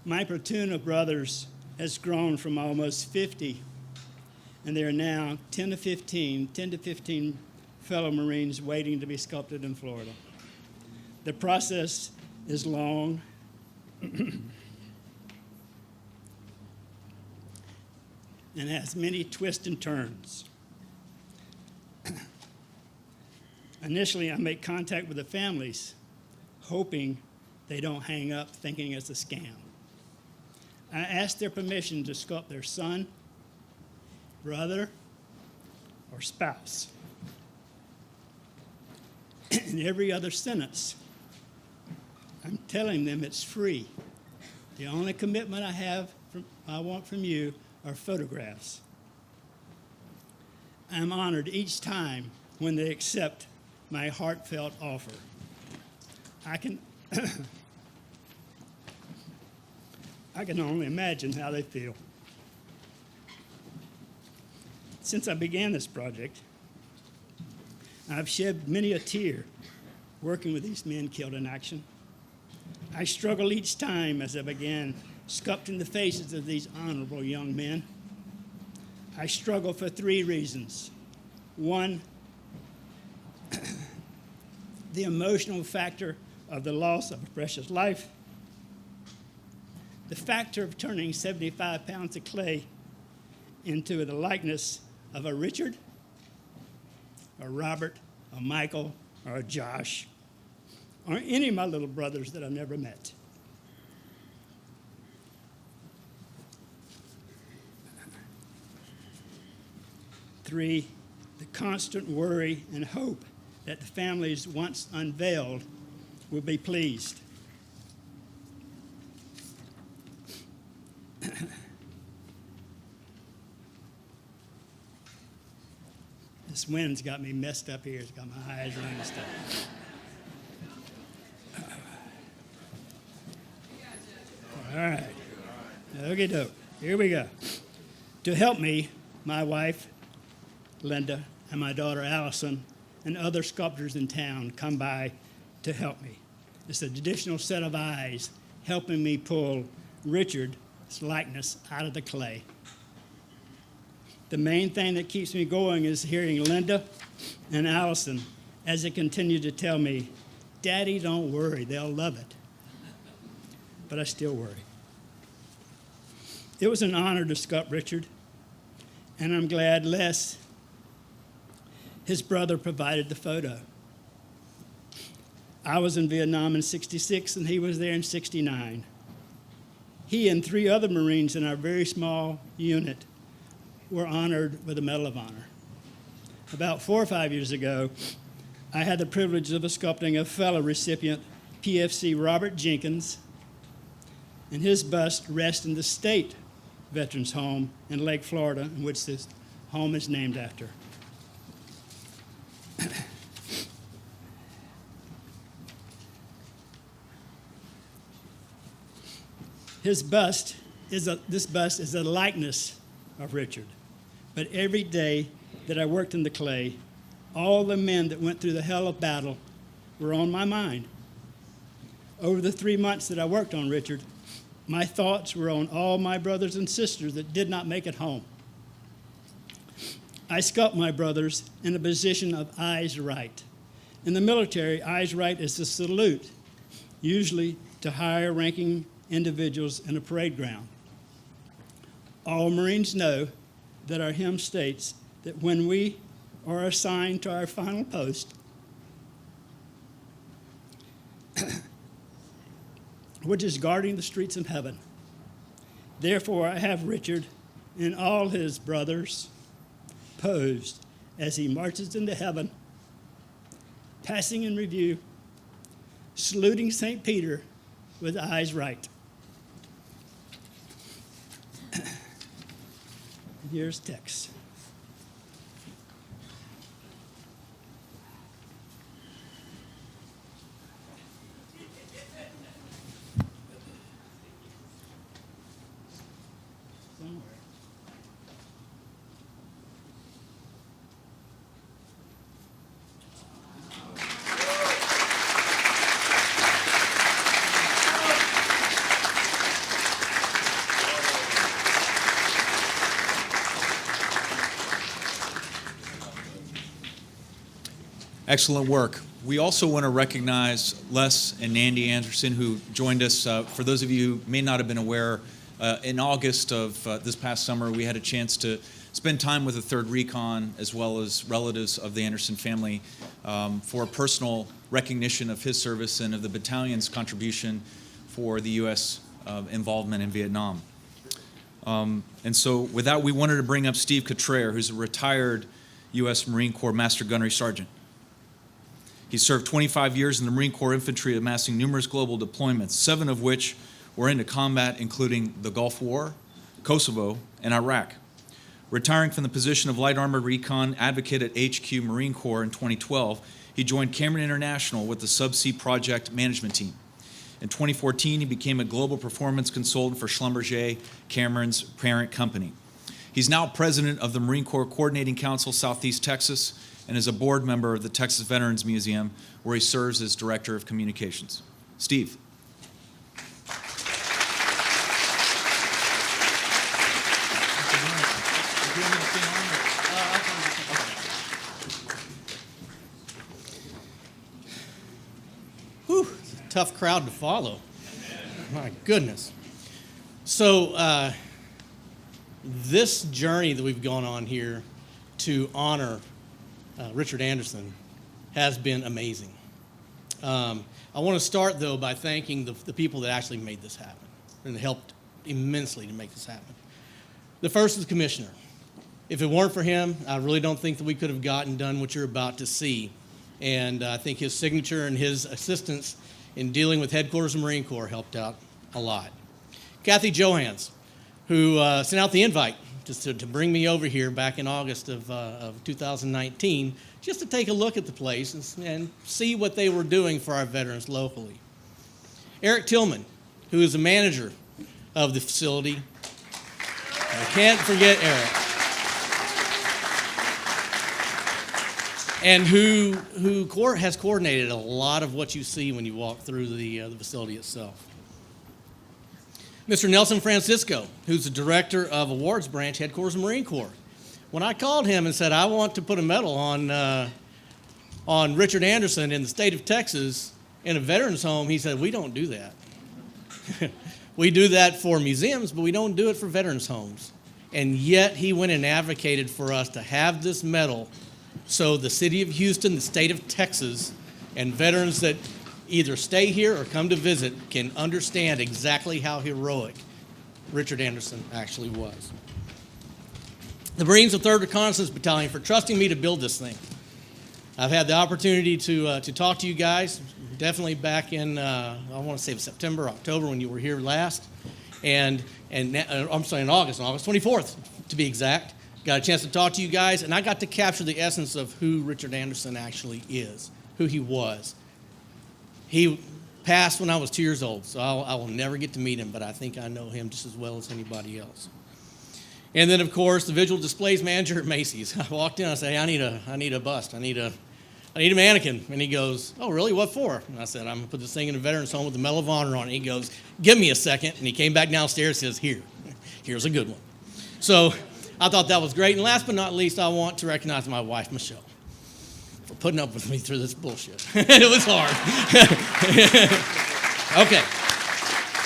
My platoon of brothers has grown from almost 50, and there are now 10 to 15 fellow Marines waiting to be sculpted in Florida. The process is long and has many twists and turns. Initially, I make contact with the families, hoping they don't hang up thinking it's a scam. I ask their permission to sculpt their son, brother, or spouse. In every other sentence, I'm telling them it's free. The only commitment I want from you are photographs. I'm honored each time when they accept my heartfelt offer. I can only imagine how they feel. Since I began this project, I've shed many a tear working with these men killed in action. I struggle each time as I began sculpting the faces of these honorable young men. I struggle for 3 reasons. 1, the emotional factor of the loss of a precious life, the factor of turning 75 pounds of clay into the likeness of a Richard, a Robert, a Michael, or a Josh, or any of my little brothers that I've never met. Three, the constant worry and hope that the families once unveiled will be pleased. This wind's got me messed up here. It's got my eyes running and stuff. All right. Okay, doke. Here we go. To help me, my wife, Linda, and my daughter, Allison, and other sculptors in town come by to help me. It's an additional set of eyes helping me pull Richard's likeness out of the clay. The main thing that keeps me going is hearing Linda and Allison as they continue to tell me, Daddy, don't worry, they'll love it. But I still worry. It was an honor to sculpt Richard, and I'm glad Les, his brother, provided the photo. I was in Vietnam in '66, and he was there in '69. He and 3 other Marines in our very small unit were honored with the Medal of Honor. About 4 or 5 years ago, I had the privilege of sculpting a fellow recipient, PFC Robert Jenkins, and his bust rests in the state Veterans Home in Lake Florida, in which this home is named after. This bust is a likeness of Richard. But every day that I worked in the clay, all the men that went through the hell of battle were on my mind. Over the 3 months that I worked on Richard, my thoughts were on all my brothers and sisters that did not make it home. I sculpt my brothers in a position of eyes right. In the military, eyes right is a salute, usually to higher ranking individuals in a parade ground. All Marines know that our hymn states that when we are assigned to our final post, which is guarding the streets of heaven. Therefore, I have Richard and all his brothers posed as he marches into heaven, passing in review, saluting St. Peter with eyes right. Here's text. Excellent work. We also want to recognize Les and Nandy Anderson, who joined us. For those of you who may not have been aware, in August of this past summer, we had a chance to spend time with the 3rd Recon as well as relatives of the Anderson family for personal recognition of his service and of the battalion's contribution for the U.S. Involvement in Vietnam. And so with that, we wanted to bring up Steve Cutrer, who's a retired U.S. Marine Corps Master Gunnery Sergeant. He served 25 years in the Marine Corps Infantry, amassing numerous global deployments, 7 of which were into combat, including the Gulf War, Kosovo, and Iraq. Retiring from the position of Light Armored Recon Advocate at HQ Marine Corps in 2012, he joined Cameron International with the Subsea Project Management Team. In 2014, he became a global performance consultant for Schlumberger, Cameron's parent company. He's now president of the Marine Corps Coordinating Council, Southeast Texas, and is a board member of the Texas Veterans Museum, where he serves as Director of Communications. Steve. Whew, tough crowd to follow. My goodness. So this journey that we've gone on here to honor Richard Anderson has been amazing. I want to start, though, by thanking the people that actually made this happen and helped immensely to make this happen. The first is the commissioner. If it weren't for him, I really don't think that we could have gotten done what you're about to see. And I think his signature and his assistance in dealing with headquarters of Marine Corps helped out a lot. Kathy Johans, who sent out the invite just to bring me over here back in August of 2019, just to take a look at the place and see what they were doing for our veterans locally. Eric Tillman, who is the manager of the facility. I can't forget Eric. And who has coordinated a lot of what you see when you walk through the facility itself. Mr. Nelson Francisco, who's the director of Awards Branch, Headquarters of Marine Corps. When I called him and said, I want to put a medal on Richard Anderson in the state of Texas in a veterans home, he said, we don't do that. We do that for museums, but we don't do it for veterans homes. And yet he went and advocated for us to have this medal so the city of Houston, the state of Texas, and veterans that either stay here or come to visit can understand exactly how heroic Richard Anderson actually was. The Marines of 3rd Reconnaissance Battalion for trusting me to build this thing. I've had the opportunity to talk to you guys, definitely back in, I want to say September, October, when you were here last, and I'm sorry, in August 24th, to be exact. Got a chance to talk to you guys, and I got to capture the essence of who Richard Anderson actually is, who he was. He passed when I was 2 years old, so I will never get to meet him, but I think I know him just as well as anybody else. And then, of course, the visual displays manager at Macy's. I walked in, I said, hey, I need a bust. I need a mannequin. And he goes, oh, really? What for? And I said, I'm going to put this thing in a veteran's home with the Medal of Honor on it. And he goes, give me a second. And he came back downstairs and says, here's a good one. So I thought that was great. And last but not least, I want to recognize my wife, Michelle, for putting up with me through this bullshit. It was hard. Okay.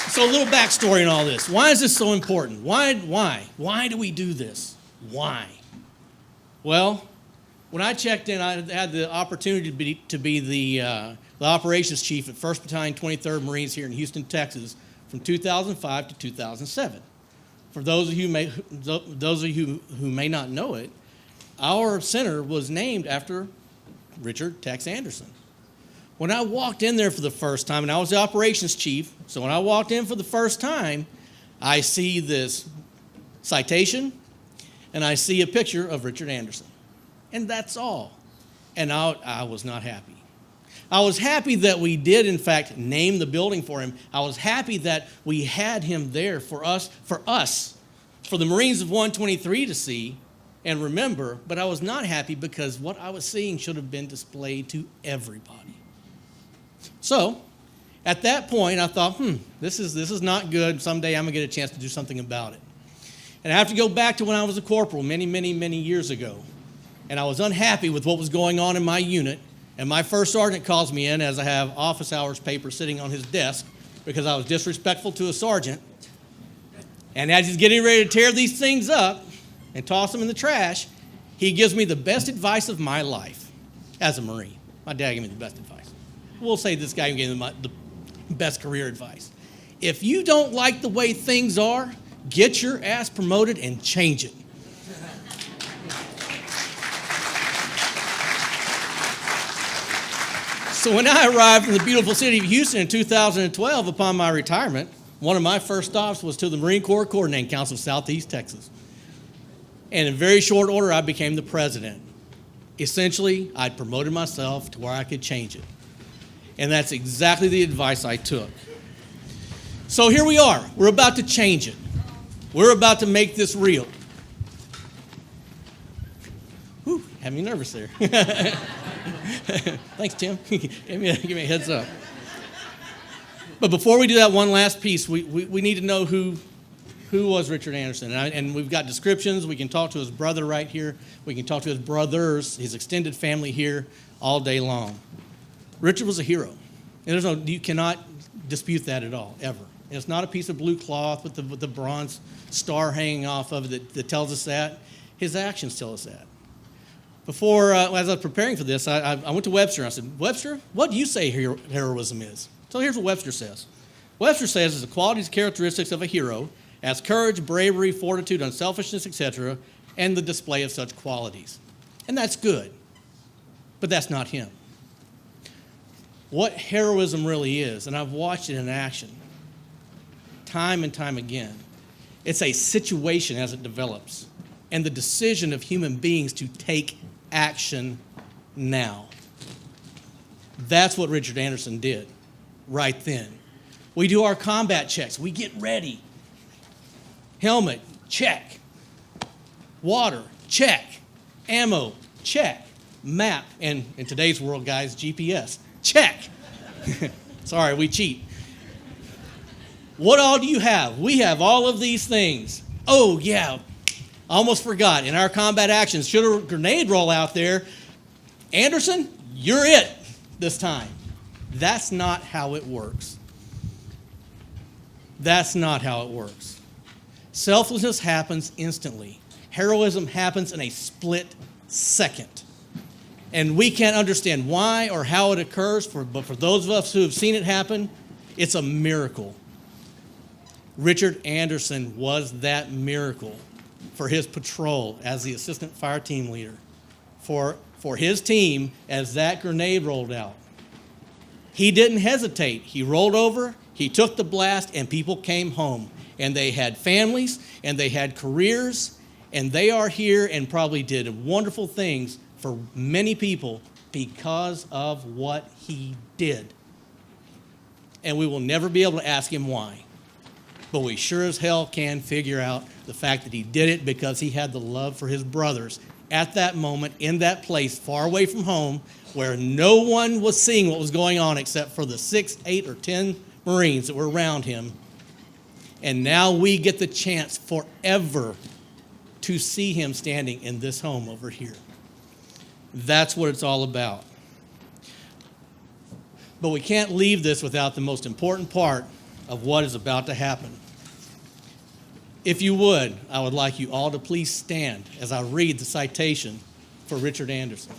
So a little backstory in all this. Why is this so important? Why do we do this? Why? Well, when I checked in, I had the opportunity to be the operations chief at 1st Battalion, 23rd Marines here in Houston, Texas, from 2005 to 2007. For those of you who may not know it, our center was named after Richard Tex Anderson. When I walked in there for the first time, and I was the operations chief, so when I walked in for the first time, I see this citation, and I see a picture of Richard Anderson. And that's all. And I was not happy. I was happy that we did, in fact, name the building for him. I was happy that we had him there for us, for the Marines of 123 to see and remember, but I was not happy because what I was seeing should have been displayed to everybody. So, at that point, I thought, this is not good. Someday I'm going to get a chance to do something about it. And I have to go back to when I was a corporal many, many, many years ago. And I was unhappy with what was going on in my unit. And my first sergeant calls me in as I have office hours paper sitting on his desk because I was disrespectful to a sergeant. And as he's getting ready to tear these things up and toss them in the trash, he gives me the best advice of my life as a Marine. My dad gave me the best advice. We'll say this guy gave me the best career advice. If you don't like the way things are, get your ass promoted and change it. So when I arrived in the beautiful city of Houston in 2012 upon my retirement, one of my first stops was to the Marine Corps Coordinating Council of Southeast Texas. And in very short order, I became the president. Essentially, I'd promoted myself to where I could change it. And that's exactly the advice I took. So here we are. We're about to change it. We're about to make this real. Whew, had me nervous there. Thanks, Tim. Give me a heads up. But before we do that one last piece, we need to know who was Richard Anderson. And we've got descriptions. We can talk to his brother right here. We can talk to his brothers, his extended family here all day long. Richard was a hero. And you cannot dispute that at all, ever. And it's not a piece of blue cloth with the bronze star hanging off of it that tells us that. His actions tell us that. Before, as I was preparing for this, I went to Webster and I said, Webster, what do you say heroism is? So here's what Webster says. Webster says it's the qualities and characteristics of a hero as courage, bravery, fortitude, unselfishness, etc., and the display of such qualities. And that's good. But that's not him. What heroism really is, and I've watched it in action time and time again, it's a situation as it develops and the decision of human beings to take action now. That's what Richard Anderson did right then. We do our combat checks. We get ready. Helmet, check. Water, check. Ammo, check. Map, and in today's world, guys, GPS, check. Sorry, we cheat. What all do you have? We have all of these things. Oh, yeah, almost forgot. In our combat actions, should a grenade roll out there, Anderson, you're it this time. That's not how it works. That's not how it works. Selflessness happens instantly. Heroism happens in a split second. And we can't understand why or how it occurs, but for those of us who have seen it happen, it's a miracle. Richard Anderson was that miracle for his patrol as the assistant fire team leader, for his team as that grenade rolled out. He didn't hesitate. He rolled over, he took the blast, and people came home. And they had families, and they had careers, and they are here and probably did wonderful things for many people because of what he did. And we will never be able to ask him why. But we sure as hell can figure out the fact that he did it because he had the love for his brothers at that moment, in that place, far away from home, where no one was seeing what was going on except for the 6, 8, or 10 Marines that were around him. And now we get the chance forever to see him standing in this home over here. That's what it's all about. But we can't leave this without the most important part of what is about to happen. If you would, I would like you all to please stand as I read the citation for Richard Anderson.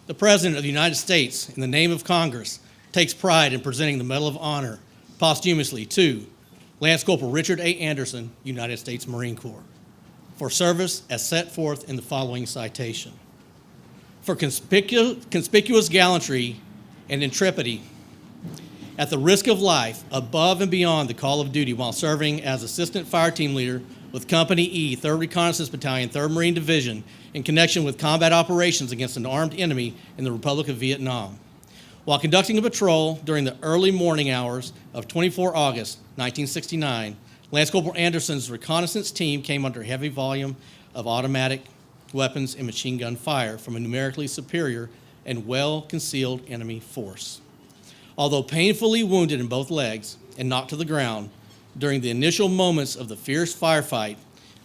The President of the United States, in the name of Congress, takes pride in presenting the Medal of Honor posthumously to Lance Corporal Richard A. Anderson, United States Marine Corps, for service as set forth in the following citation. For conspicuous gallantry and intrepidity at the risk of life above and beyond the call of duty while serving as Assistant Fire Team Leader with Company E, 3rd Reconnaissance Battalion, 3rd Marine Division, in connection with combat operations against an armed enemy in the Republic of Vietnam. While conducting a patrol during the early morning hours of 24 August 1969, Lance Corporal Anderson's reconnaissance team came under a heavy volume of automatic weapons and machine gun fire from a numerically superior and well-concealed enemy force. Although painfully wounded in both legs and knocked to the ground, during the initial moments of the fierce firefight,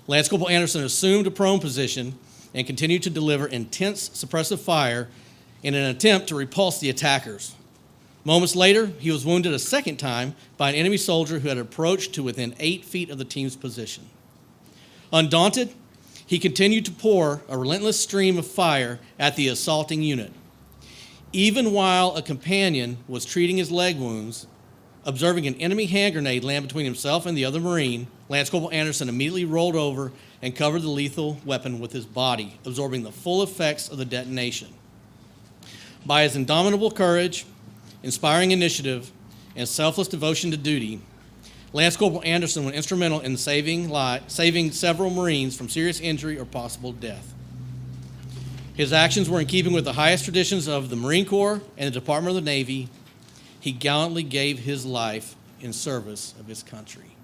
Lance Corporal Anderson assumed a prone position and continued to deliver intense suppressive fire in an attempt to repulse the attackers. Moments later, he was wounded a second time by an enemy soldier who had approached to within 8 feet of the team's position. Undaunted, he continued to pour a relentless stream of fire at the assaulting unit. Even while a companion was treating his leg wounds, observing an enemy hand grenade land between himself and the other Marine, Lance Corporal Anderson immediately rolled over and covered the lethal weapon with his body, absorbing the full effects of the detonation. By his indomitable courage, inspiring initiative, and selfless devotion to duty, Lance Corporal Anderson was instrumental in saving several Marines from serious injury or possible death. His actions were in keeping with the highest traditions of the Marine Corps and the Department of the Navy. He gallantly gave his life in service of his country.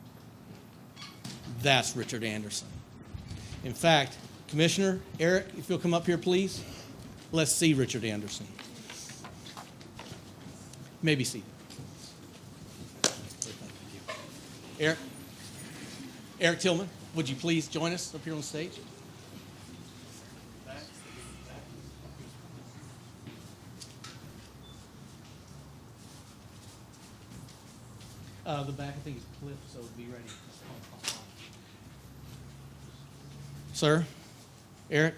That's Richard Anderson. In fact, Commissioner Eric, if you'll come up here, please. Let's see Richard Anderson. Maybe seated. Eric Tillman, would you please join us up here on stage? The back, I think, is clipped, so be ready. Sir, Eric.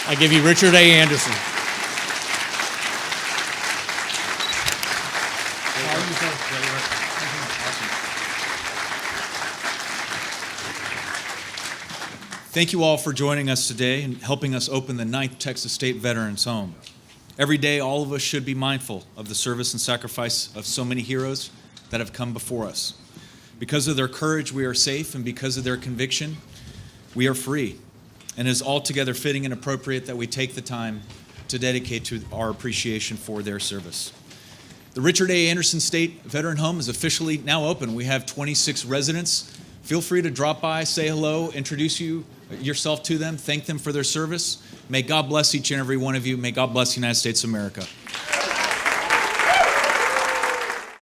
I give you Richard A. Anderson. Thank you all for joining us today and helping us open the 9th Texas State Veterans Home. Every day, all of us should be mindful of the service and sacrifice of so many heroes that have come before us. Because of their courage, we are safe, and because of their conviction, we are free. And it is altogether fitting and appropriate that we take the time to dedicate to our appreciation for their service. The Richard A. Anderson State Veteran Home is officially now open. We have 26 residents. Feel free to drop by, say hello, introduce yourself to them, thank them for their service. May God bless each and every one of you. May God bless the United States of America.